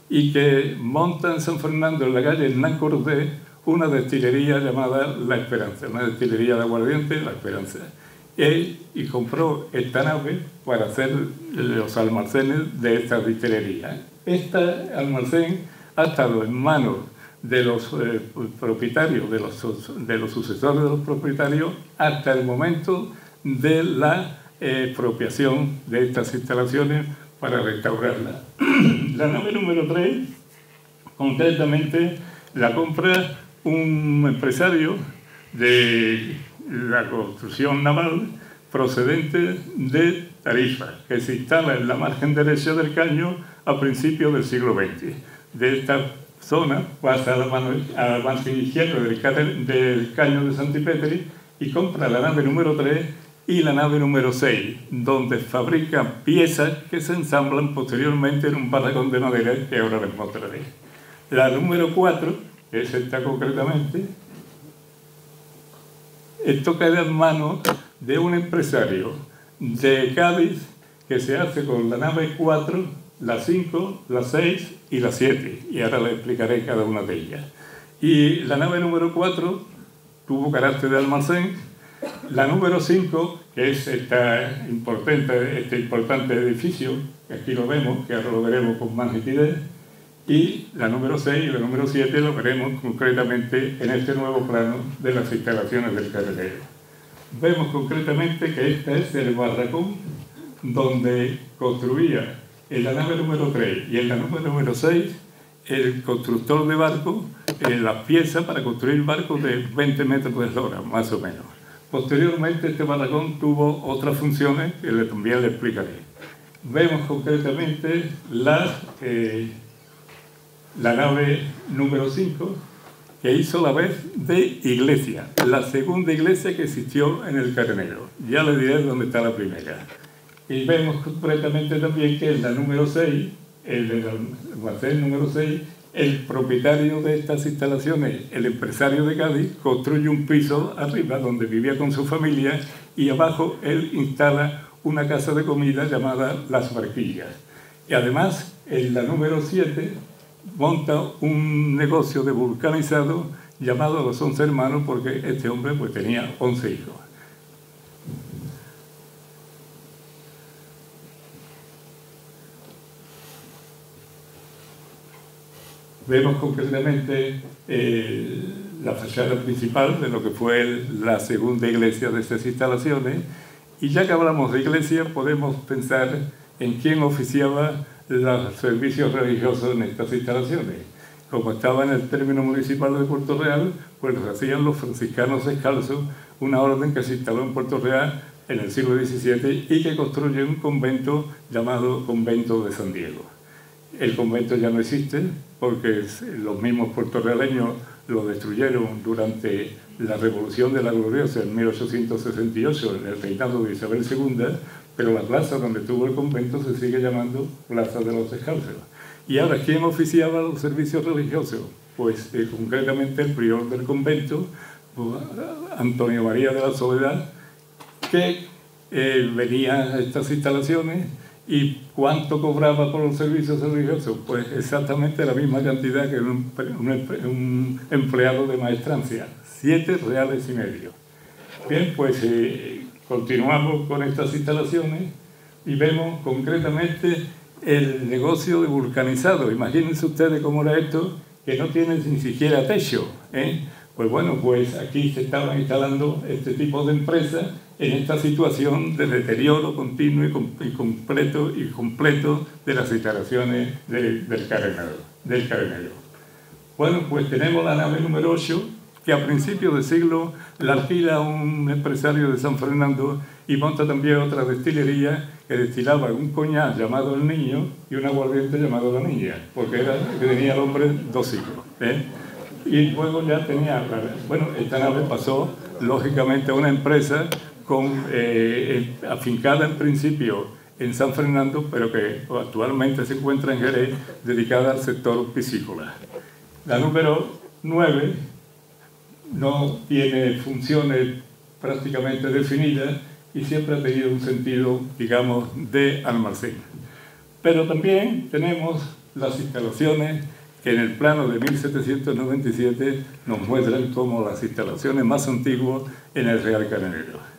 y que monta en San Fernando, en la calle Hernán Cortés, una destilería llamada La Esperanza, una destilería de aguardiente, La Esperanza. Y compró esta nave para hacer los almacenes de esta destilería. Este almacén ha estado en manos de los propietarios, de los sucesores de los propietarios, hasta el momento de la expropiación de estas instalaciones para restaurarlas. La nave número 3, concretamente, la compra un empresario de la construcción naval procedente de Tarifa, que se instala en la margen derecha del caño a principios del siglo XX. De esta zona, pasa a la margen izquierda del caño de Santipetri y compra la nave número 3 y la nave número 6, donde fabrican piezas que se ensamblan posteriormente en un barracón de madera que ahora les mostraré. La número 4, que es esta concretamente, esto queda en manos de un empresario de Cádiz que se hace con la nave 4, la 5, la 6 y la 7, y ahora les explicaré cada una de ellas. Y la nave número 4 tuvo carácter de almacén. La número 5, que es este importante edificio, que aquí lo vemos, que ahora lo veremos con más nitidez, y la número 6 y la número 7 lo veremos concretamente en este nuevo plano de las instalaciones del carenero. Vemos concretamente que este es el barracón donde construía en la nave número 3 y en la nave número 6 el constructor de barcos las piezas para construir barcos de 20 metros de eslora, más o menos. Posteriormente este barracón tuvo otras funciones que también le explicaré. Vemos concretamente la nave número 5, que hizo la vez de iglesia, la segunda iglesia que existió en el carenero. Ya le diré dónde está la primera. Y vemos concretamente también que en la número 6, el almacén número 6, el propietario de estas instalaciones, el empresario de Cádiz, construye un piso arriba donde vivía con su familia y abajo él instala una casa de comida llamada Las Barquillas. Y además, en la número 7, monta un negocio de vulcanizado llamado Los 11 Hermanos, porque este hombre pues tenía 11 hijos. Vemos concretamente la fachada principal de lo que fue la segunda iglesia de estas instalaciones, y ya que hablamos de iglesia podemos pensar en quién oficiaba los servicios religiosos en estas instalaciones. Como estaba en el término municipal de Puerto Real, pues lo hacían los franciscanos descalzos, una orden que se instaló en Puerto Real en el siglo XVII y que construye un convento llamado Convento de San Diego. El convento ya no existe porque los mismos puertorrealeños lo destruyeron durante la Revolución de la Gloriosa en 1868, en el reinado de Isabel II, pero la plaza donde tuvo el convento se sigue llamando Plaza de los Descalzos. ¿Y ahora quién oficiaba los servicios religiosos? Pues concretamente el prior del convento, Antonio María de la Soledad, que venía a estas instalaciones. ¿Y cuánto cobraba por los servicios religiosos? Pues exactamente la misma cantidad que un empleado de maestrancia, 7 reales y medio. Bien, pues continuamos con estas instalaciones y vemos concretamente el negocio de vulcanizado. Imagínense ustedes cómo era esto, que no tiene ni siquiera techo, ¿eh? Pues bueno, pues aquí se estaban instalando este tipo de empresas en esta situación de deterioro continuo y completo de las instalaciones del carenero. Bueno, pues tenemos la nave número 8, que a principios de siglo la alquila un empresario de San Fernando y monta también otra destilería que destilaba un coñac llamado El Niño y un aguardiente llamado La Niña, porque tenía el hombre 2 hijos, ¿eh? Y luego ya tenía, bueno, esta nave pasó lógicamente a una empresa afincada en principio en San Fernando, pero que actualmente se encuentra en Jerez, dedicada al sector piscícola. La número 9 no tiene funciones prácticamente definidas y siempre ha tenido un sentido, digamos, de almacén. Pero también tenemos las instalaciones que en el plano de 1797 nos muestran como las instalaciones más antiguas en el Real Carenero.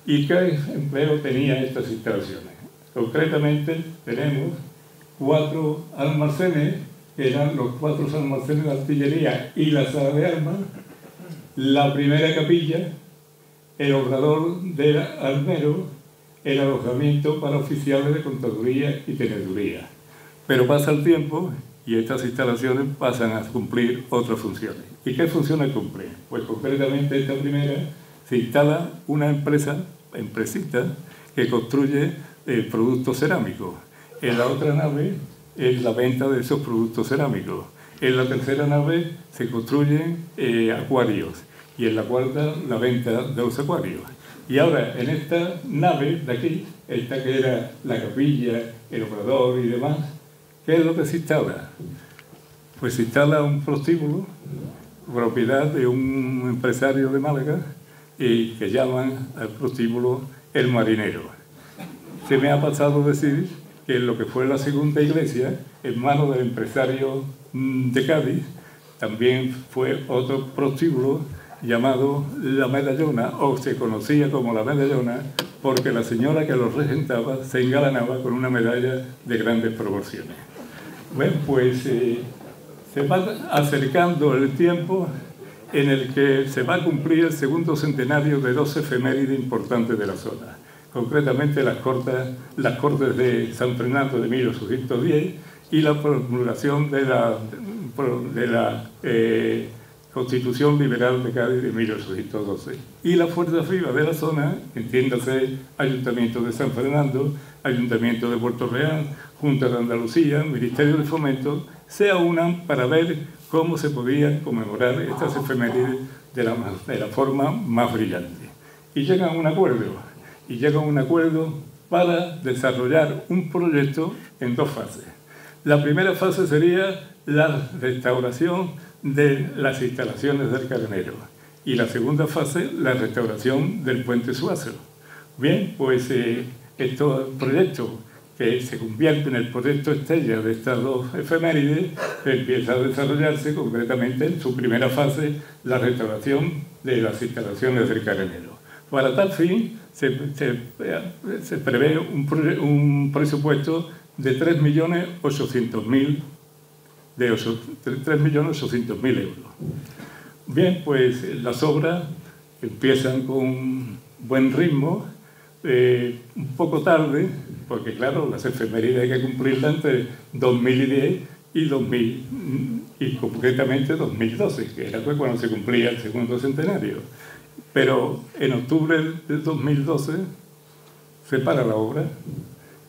¿Y qué empleo tenía estas instalaciones? Concretamente tenemos 4 almacenes, que eran los 4 almacenes de artillería y la sala de armas, la primera capilla, el obrador del armero, el alojamiento para oficiales de contaduría y teneduría. Pero pasa el tiempo y estas instalaciones pasan a cumplir otras funciones. ¿Y qué funciones cumplen? Pues concretamente esta primera se instala una empresita que construye productos cerámicos. En la otra nave es la venta de esos productos cerámicos. En la tercera nave se construyen acuarios y en la cuarta la venta de los acuarios. Y ahora, en esta nave de aquí, esta que era la capilla, el obrador y demás, ¿qué es lo que se instala? Pues se instala un prostíbulo, propiedad de un empresario de Málaga, que llaman al prostíbulo El Marinero. Se me ha pasado decir que lo que fue la segunda iglesia, en manos del empresario de Cádiz, también fue otro prostíbulo llamado La Medallona, o se conocía como La Medallona, porque la señora que lo regentaba se engalanaba con una medalla de grandes proporciones. Bueno, pues se va acercando el tiempo en el que se va a cumplir el segundo centenario de dos efemérides importantes de la zona. Concretamente las Cortes de San Fernando de 1810 y la promulgación de la Constitución Liberal de Cádiz de 1812. Y la fuerza viva de la zona, entiéndase Ayuntamiento de San Fernando, Ayuntamiento de Puerto Real, Junta de Andalucía, Ministerio de Fomento, se aunan para ver cómo se podían conmemorar estas efemérides de la forma más brillante. Y llegan a un acuerdo, para desarrollar un proyecto en dos fases. La primera fase sería la restauración de las instalaciones del Carenero y la segunda fase, la restauración del Puente Suazo. Bien, pues estos proyectos que se convierte en el proyecto estrella de estas dos efemérides, empieza a desarrollarse concretamente en su primera fase la restauración de las instalaciones del Carenero. Para tal fin se prevé un presupuesto de 3.800.000 euros. Bien, pues las obras empiezan con buen ritmo, un poco tarde, porque claro, las efemérides hay que cumplirlas entre 2010 y concretamente 2012, que era cuando se cumplía el segundo centenario. Pero en octubre del 2012 se para la obra.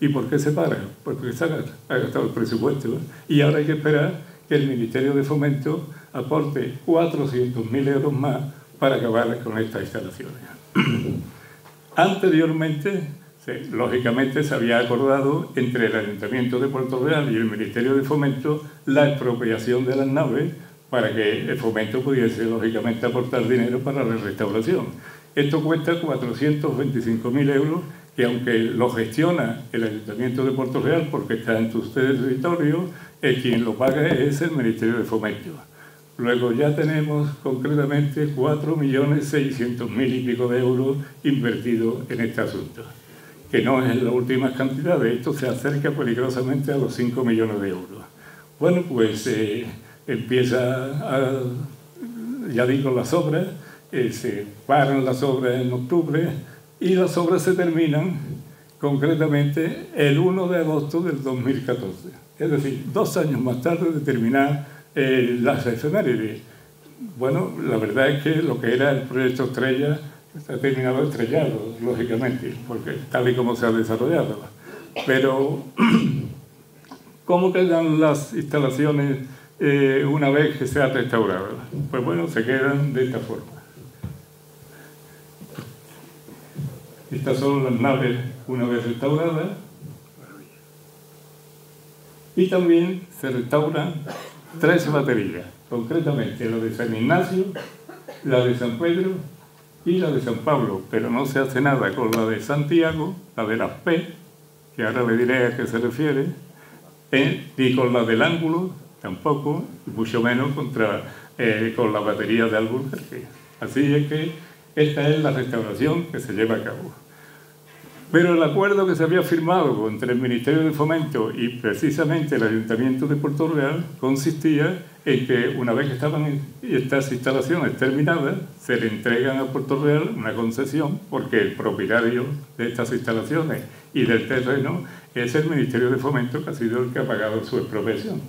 ¿Y por qué se para? Porque se ha gastado el presupuesto, y ahora hay que esperar que el Ministerio de Fomento aporte 400.000 euros más para acabar con estas instalaciones. Anteriormente, lógicamente, se había acordado entre el Ayuntamiento de Puerto Real y el Ministerio de Fomento la expropiación de las naves para que el Fomento pudiese, lógicamente, aportar dinero para la restauración. Esto cuesta 425.000 euros, que aunque lo gestiona el Ayuntamiento de Puerto Real, porque está en su territorio, quien lo paga es el Ministerio de Fomento. Luego ya tenemos concretamente 4.600.000 y pico de euros invertidos en este asunto, que no es la última cantidad, de esto se acerca peligrosamente a los 5 millones de euros. Bueno, pues ya digo, las obras, se paran las obras en octubre y las obras se terminan concretamente el 1 de agosto del 2014. Es decir, 2 años más tarde de terminar las efemérides. Bueno, la verdad es que lo que era el proyecto estrella ha terminado estrellado, lógicamente, porque tal y como se ha desarrollado. Pero, ¿cómo quedan las instalaciones una vez que se ha restaurado? Pues bueno, se quedan de esta forma. Estas son las naves una vez restauradas. Y también se restauran 3 baterías, concretamente la de San Ignacio, la de San Pedro y la de San Pablo, pero no se hace nada con la de Santiago, la de las P, que ahora le diré a qué se refiere, ni con la del Ángulo, tampoco, y mucho menos con la batería de Alburquerque. Así es que esta es la restauración que se lleva a cabo. Pero el acuerdo que se había firmado entre el Ministerio de Fomento y precisamente el Ayuntamiento de Puerto Real consistía en que una vez que estaban estas instalaciones terminadas, se le entregan a Puerto Real una concesión, porque el propietario de estas instalaciones y del terreno es el Ministerio de Fomento, que ha sido el que ha pagado su expropiación.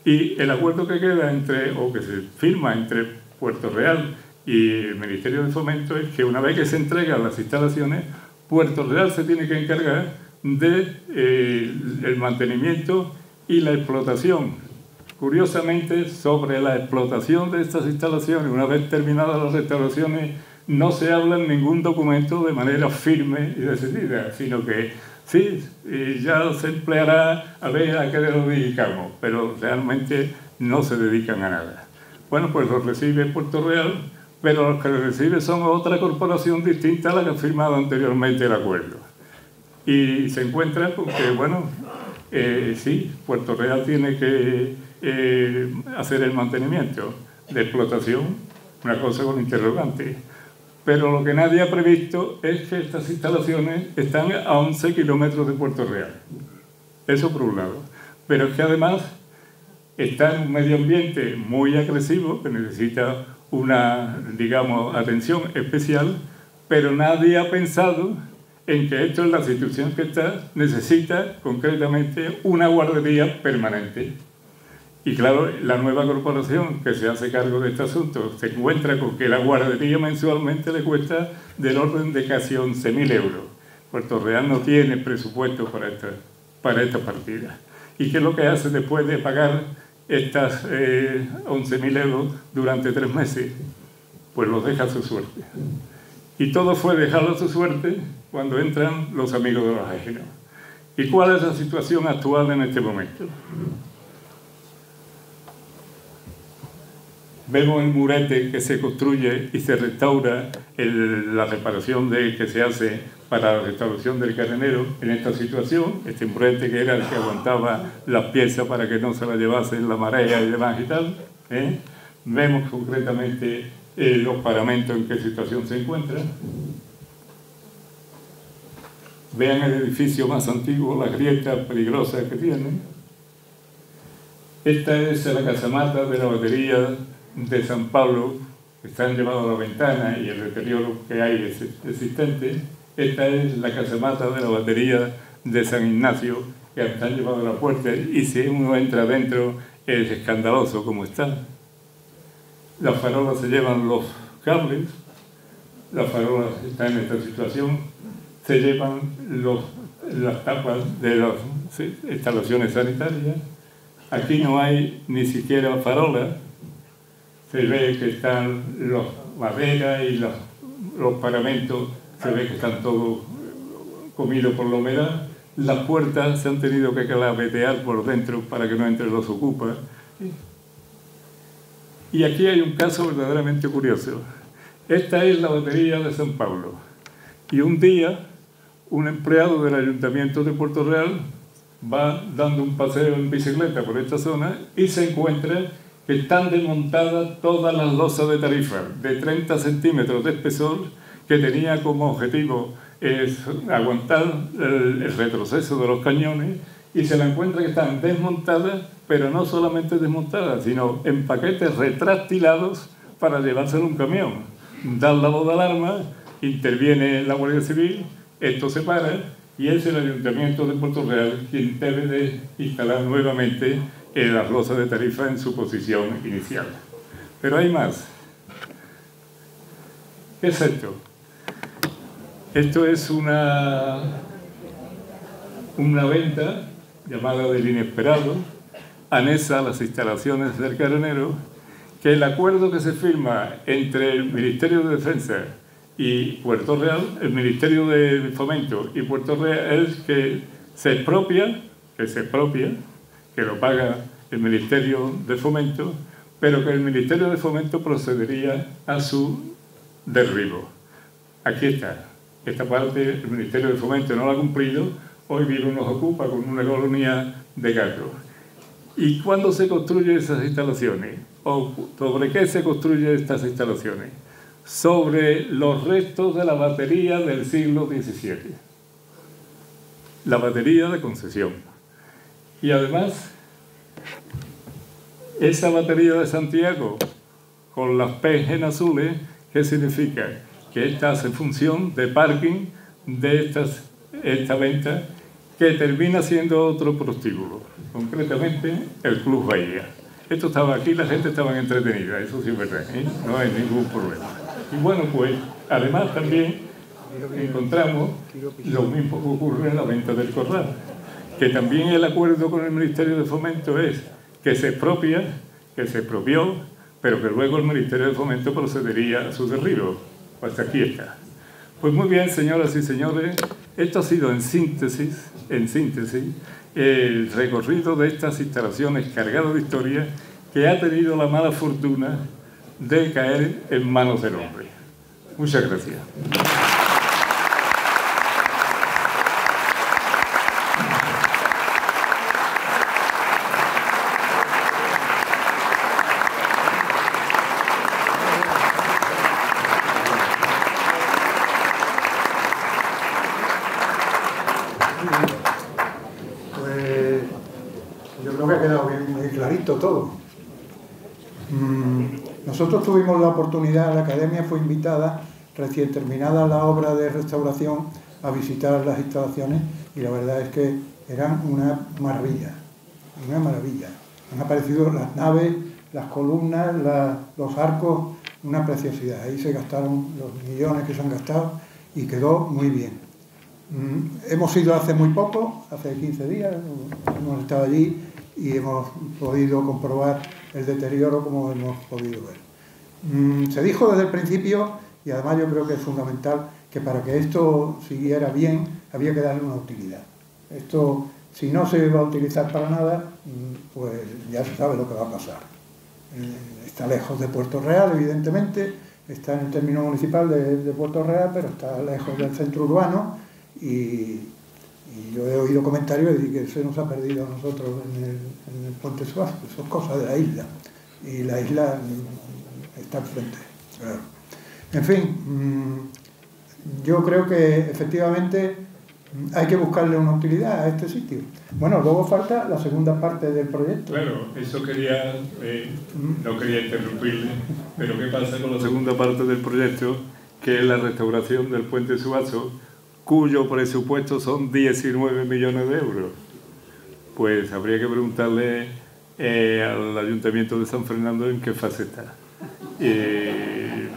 Y el acuerdo que queda que se firma entre Puerto Real y el Ministerio de Fomento es que una vez que se entregan las instalaciones, Puerto Real se tiene que encargar del mantenimiento y la explotación curiosamente, sobre la explotación de estas instalaciones, una vez terminadas las restauraciones, no se habla en ningún documento de manera firme y decidida, sino que sí, ya se empleará a ver a qué lo dedicamos, pero realmente no se dedican a nada. Bueno, pues los recibe Puerto Real, pero los que los recibe son otra corporación distinta a la que ha firmado anteriormente el acuerdo. Y se encuentran con que, bueno, sí, Puerto Real tiene que hacer el mantenimiento de explotación, una cosa con interrogante. Pero lo que nadie ha previsto es que estas instalaciones están a 11 kilómetros de Puerto Real. Eso por un lado. Pero es que además está en un medio ambiente muy agresivo, que necesita una, digamos, atención especial, pero nadie ha pensado en que esto, en la situación que está, necesita concretamente una guardería permanente. Y claro, la nueva corporación que se hace cargo de este asunto se encuentra con que la guardería mensualmente le cuesta del orden de casi 11.000 euros. Puerto Real no tiene presupuesto para esta partida. ¿Y qué es lo que hace después de pagar estas 11.000 euros durante 3 meses? Pues los deja a su suerte. Y todo fue dejarlo a su suerte cuando entran los amigos de los ajenos. ¿Y cuál es la situación actual en este momento? Vemos el murete que se construye y se restaura, la reparación que se hace para la restauración del carenero en esta situación. Este murete que era el que aguantaba las piezas para que no se las llevasen la marea y demás y tal. Vemos concretamente los paramentos en qué situación se encuentran. Vean el edificio más antiguo, las grietas peligrosas que tiene. Esta es la casamata de la batería de San Pablo, que están llevados a la ventana y el deterioro que hay es existente. Esta es la casamata de la batería de San Ignacio, que están llevados a la puerta, y si uno entra dentro es escandaloso como está. Las farolas se llevan los cables, las farolas están en esta situación, se llevan las tapas de las instalaciones sanitarias. Aquí no hay ni siquiera farolas. Se ve que están las maderas y los paramentos, se ve que están todos comidos por la humedad. Las puertas se han tenido que clavetear por dentro para que no entren los ocupas. Y aquí hay un caso verdaderamente curioso. Esta es la batería de San Pablo. Y un día, un empleado del Ayuntamiento de Puerto Real va dando un paseo en bicicleta por esta zona y se encuentra que están desmontadas todas las losas de tarifa de 30 centímetros de espesor, que tenía como objetivo aguantar el retroceso de los cañones, y se la encuentra que están desmontadas, pero no solamente desmontadas, sino en paquetes retráctilados para llevárselo a un camión. Dan la voz de alarma, interviene la Guardia Civil, esto se para, y es el Ayuntamiento de Puerto Real quien debe de instalar nuevamente las losas de tarifa en su posición inicial. Pero hay más. ¿Qué es esto? Esto es una venta llamada del inesperado, anexa a las instalaciones del carenero, que el acuerdo que se firma entre el Ministerio de Defensa y Puerto Real, el Ministerio de Fomento y Puerto Real, es que se expropia, que lo paga el Ministerio de Fomento, pero que el Ministerio de Fomento procedería a su derribo. Aquí está. Esta parte el Ministerio de Fomento no la ha cumplido, hoy vive unos ocupa con una colonia de gatos. ¿Y cuándo se construyen esas instalaciones? ¿O sobre qué se construyen estas instalaciones? Sobre los restos de la batería del siglo XVII. La batería de concesión. Y además, esa batería de Santiago, con las P en azules, ¿qué significa? Que esta hace función de parking de esta venta, que termina siendo otro prostíbulo, concretamente el Club Bahía. Esto estaba aquí, la gente estaba entretenida, eso sí es verdad, no hay ningún problema. Y bueno, pues además también encontramos lo mismo que ocurre en la venta del Corral, que también el acuerdo con el Ministerio de Fomento es que se expropió, pero que luego el Ministerio de Fomento procedería a su derribo. Hasta aquí está. Pues muy bien, señoras y señores, esto ha sido en síntesis, el recorrido de estas instalaciones cargadas de historia que ha tenido la mala fortuna de caer en manos del hombre. Muchas gracias. Pues yo creo que ha quedado muy clarito todo. Nosotros tuvimos la oportunidad, la Academia fue invitada, recién terminada la obra de restauración, a visitar las instalaciones y la verdad es que eran una maravilla, una maravilla. Han aparecido las naves, las columnas, los arcos, una preciosidad. Ahí se gastaron los millones que se han gastado y quedó muy bien. Hemos ido hace muy poco, hace 15 días, hemos estado allí y hemos podido comprobar el deterioro como hemos podido ver. Se dijo desde el principio, y además yo creo que es fundamental, que para que esto siguiera bien había que darle una utilidad. Esto, si no se va a utilizar para nada, pues ya se sabe lo que va a pasar. Está lejos de Puerto Real, evidentemente, está en el término municipal de Puerto Real, pero está lejos del centro urbano y yo he oído comentarios de que se nos ha perdido a nosotros en el Puente Suazo. Son cosas de la isla y la isla está al frente, claro. En fin, yo creo que efectivamente hay que buscarle una utilidad a este sitio. Bueno, luego falta la segunda parte del proyecto. Claro, eso quería, no quería interrumpirle, pero ¿qué pasa con la segunda parte del proyecto? Que es la restauración del Puente Suazo, cuyo presupuesto son 19 millones de euros. Pues habría que preguntarle al Ayuntamiento de San Fernando en qué fase está.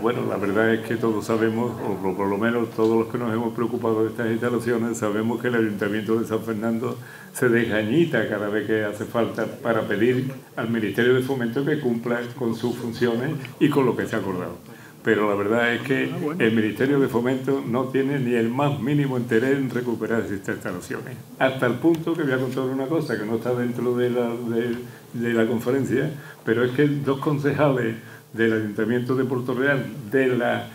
Bueno, la verdad es que todos sabemos, o por lo menos todos los que nos hemos preocupado de estas instalaciones, sabemos que el Ayuntamiento de San Fernando se desgañita cada vez que hace falta para pedir al Ministerio de Fomento que cumpla con sus funciones y con lo que se ha acordado. Pero la verdad es que el Ministerio de Fomento no tiene ni el más mínimo interés en recuperar estas instalaciones. Hasta el punto que voy a contar una cosa que no está dentro de la conferencia, pero es que dos concejales del Ayuntamiento de Puerto Real, de la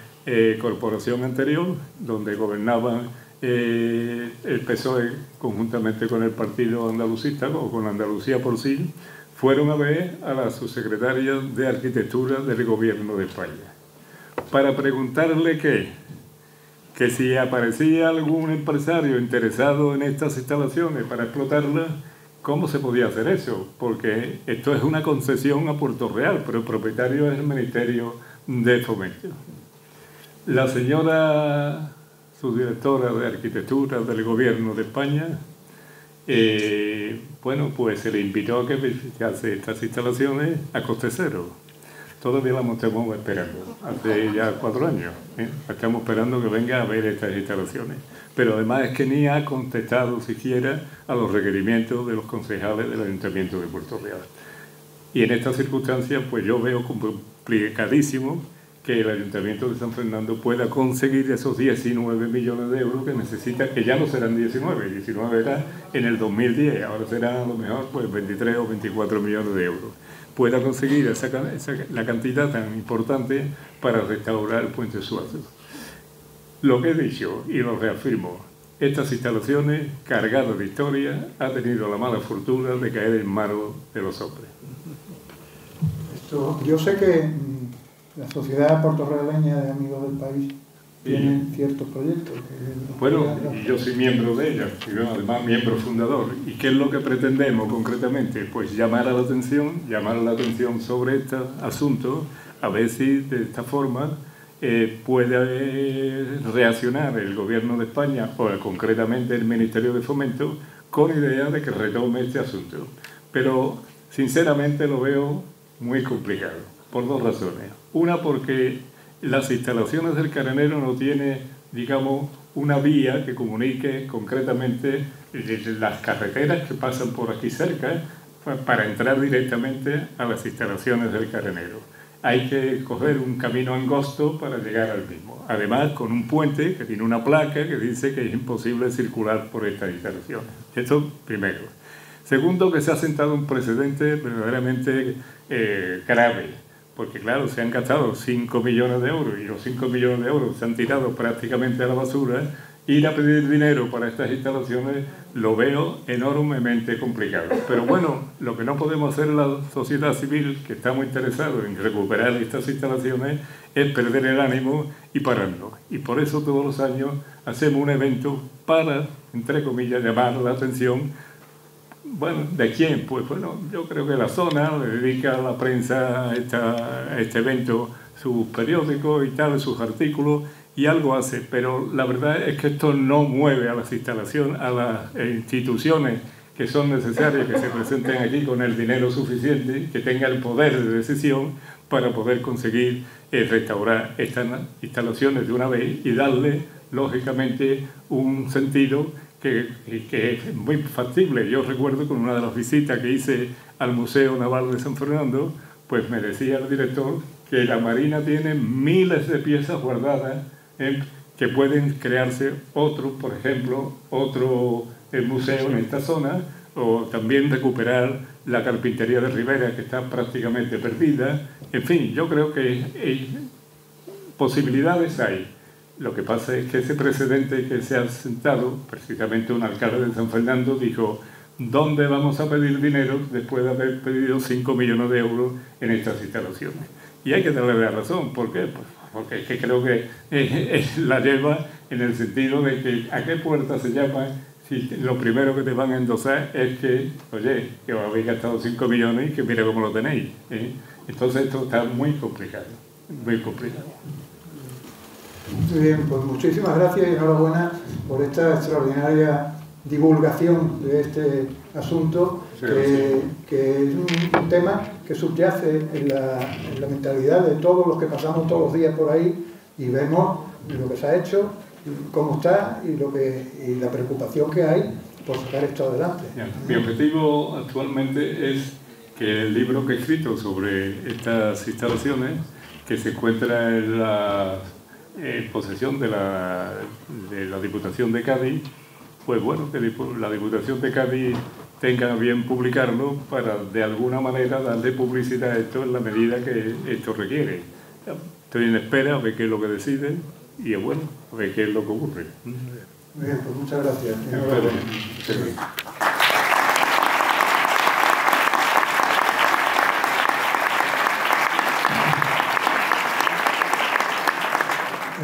corporación anterior, donde gobernaba el PSOE conjuntamente con el Partido Andalucista o con Andalucía por sí, fueron a ver a la subsecretaria de Arquitectura del Gobierno de España para preguntarle que si aparecía algún empresario interesado en estas instalaciones para explotarlas, ¿cómo se podía hacer eso? Porque esto es una concesión a Puerto Real, pero el propietario es el Ministerio de Fomento. La señora subdirectora de Arquitectura del Gobierno de España, bueno, pues se le invitó a que visitase estas instalaciones a coste cero. Todavía la estamos esperando, hace ya 4 años. Estamos esperando que venga a ver estas instalaciones. Pero además es que ni ha contestado siquiera a los requerimientos de los concejales del Ayuntamiento de Puerto Real. Y en estas circunstancias, pues yo veo complicadísimo que el Ayuntamiento de San Fernando pueda conseguir esos 19 millones de euros que necesita, que ya no serán 19 era en el 2010, ahora serán a lo mejor pues 23 o 24 millones de euros. Pueda conseguir la cantidad tan importante para restaurar el Puente Suazo. Lo que he dicho, y lo reafirmo, estas instalaciones cargadas de historia han tenido la mala fortuna de caer en manos de los hombres. Yo sé que la Sociedad Portorrealeña de Amigos del País tiene ciertos proyectos. Bueno, y yo soy miembro de ella, y además miembro fundador. ¿Y qué es lo que pretendemos concretamente? Pues llamar la atención sobre este asunto, a ver si de esta forma puede reaccionar el Gobierno de España, o concretamente el Ministerio de Fomento, con idea de que retome este asunto. Pero, sinceramente, lo veo muy complicado, por 2 razones. Una, porque las instalaciones del Carenero no tiene, digamos, una vía que comunique concretamente las carreteras que pasan por aquí cerca para entrar directamente a las instalaciones del carenero. Hay que coger un camino angosto para llegar al mismo. Además, con un puente que tiene una placa que dice que es imposible circular por estas instalaciones. Esto primero. Segundo, que se ha sentado un precedente verdaderamente grave, porque claro, se han gastado 5 millones de euros y los 5 millones de euros se han tirado prácticamente a la basura. Ir a pedir dinero para estas instalaciones lo veo enormemente complicado. Pero bueno, lo que no podemos hacer la sociedad civil, que está muy interesada en recuperar estas instalaciones, es perder el ánimo y pararnos. Y por eso todos los años hacemos un evento para, entre comillas, llamar la atención. Bueno, ¿de quién? Pues bueno, yo creo que la zona le dedica a la prensa a este evento sus periódicos y tal, sus artículos, y algo hace, pero la verdad es que esto no mueve a las instalaciones, a las instituciones que son necesarias, que se presenten aquí con el dinero suficiente, que tengan el poder de decisión para poder conseguir restaurar estas instalaciones de una vez y darle, lógicamente, un sentido que es muy factible. Yo recuerdo con una de las visitas que hice al Museo Naval de San Fernando, pues me decía el director que la Marina tiene miles de piezas guardadas que pueden crearse otro, por ejemplo, otro museo en esta zona, o también recuperar la carpintería de Rivera, que está prácticamente perdida. En fin, yo creo que posibilidades hay. Lo que pasa es que ese precedente que se ha sentado, precisamente un alcalde de San Fernando dijo: ¿dónde vamos a pedir dinero después de haber pedido 5 millones de euros en estas instalaciones? Y hay que darle la razón. ¿Por qué? Pues porque es que creo que la lleva en el sentido de que ¿a qué puerta se llama si lo primero que te van a endosar es que, oye, que os habéis gastado 5 millones y que mira cómo lo tenéis? Entonces esto está muy complicado, muy complicado. Muy bien, pues muchísimas gracias y enhorabuena por esta extraordinaria divulgación de este asunto, que es un tema que subyace en la mentalidad de todos los que pasamos todos los días por ahí y vemos lo que se ha hecho, cómo está y la preocupación que hay por sacar esto adelante. Mi objetivo actualmente es que el libro que he escrito sobre estas instalaciones, que se encuentra en la posesión de la Diputación de Cádiz, pues bueno, que la Diputación de Cádiz tenga bien publicarlo para de alguna manera darle publicidad a esto en la medida que esto requiere. Estoy en espera a ver qué es lo que deciden y bueno, a ver qué es lo que ocurre. Muy bien, pues muchas gracias.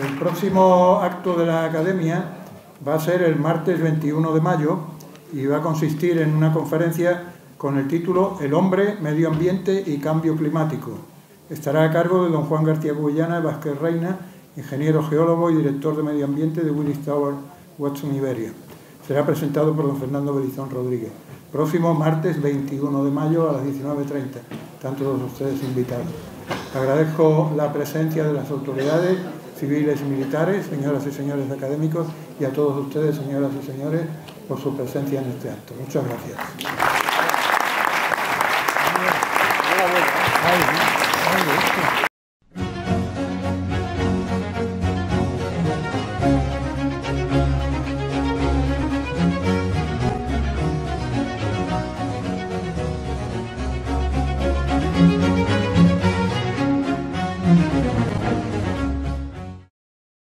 El próximo acto de la Academia va a ser el martes 21 de mayo y va a consistir en una conferencia con el título El hombre, medio ambiente y cambio climático. Estará a cargo de don Juan García Cubillana Vázquez Reina, ingeniero geólogo y director de medio ambiente de Willis Tower Watson Iberia. Será presentado por don Fernando Belizón Rodríguez. Próximo martes 21 de mayo a las 19:30. Están todos ustedes invitados. Agradezco la presencia de las autoridades civiles y militares, señoras y señores académicos, y a todos ustedes, señoras y señores, por su presencia en este acto. Muchas gracias.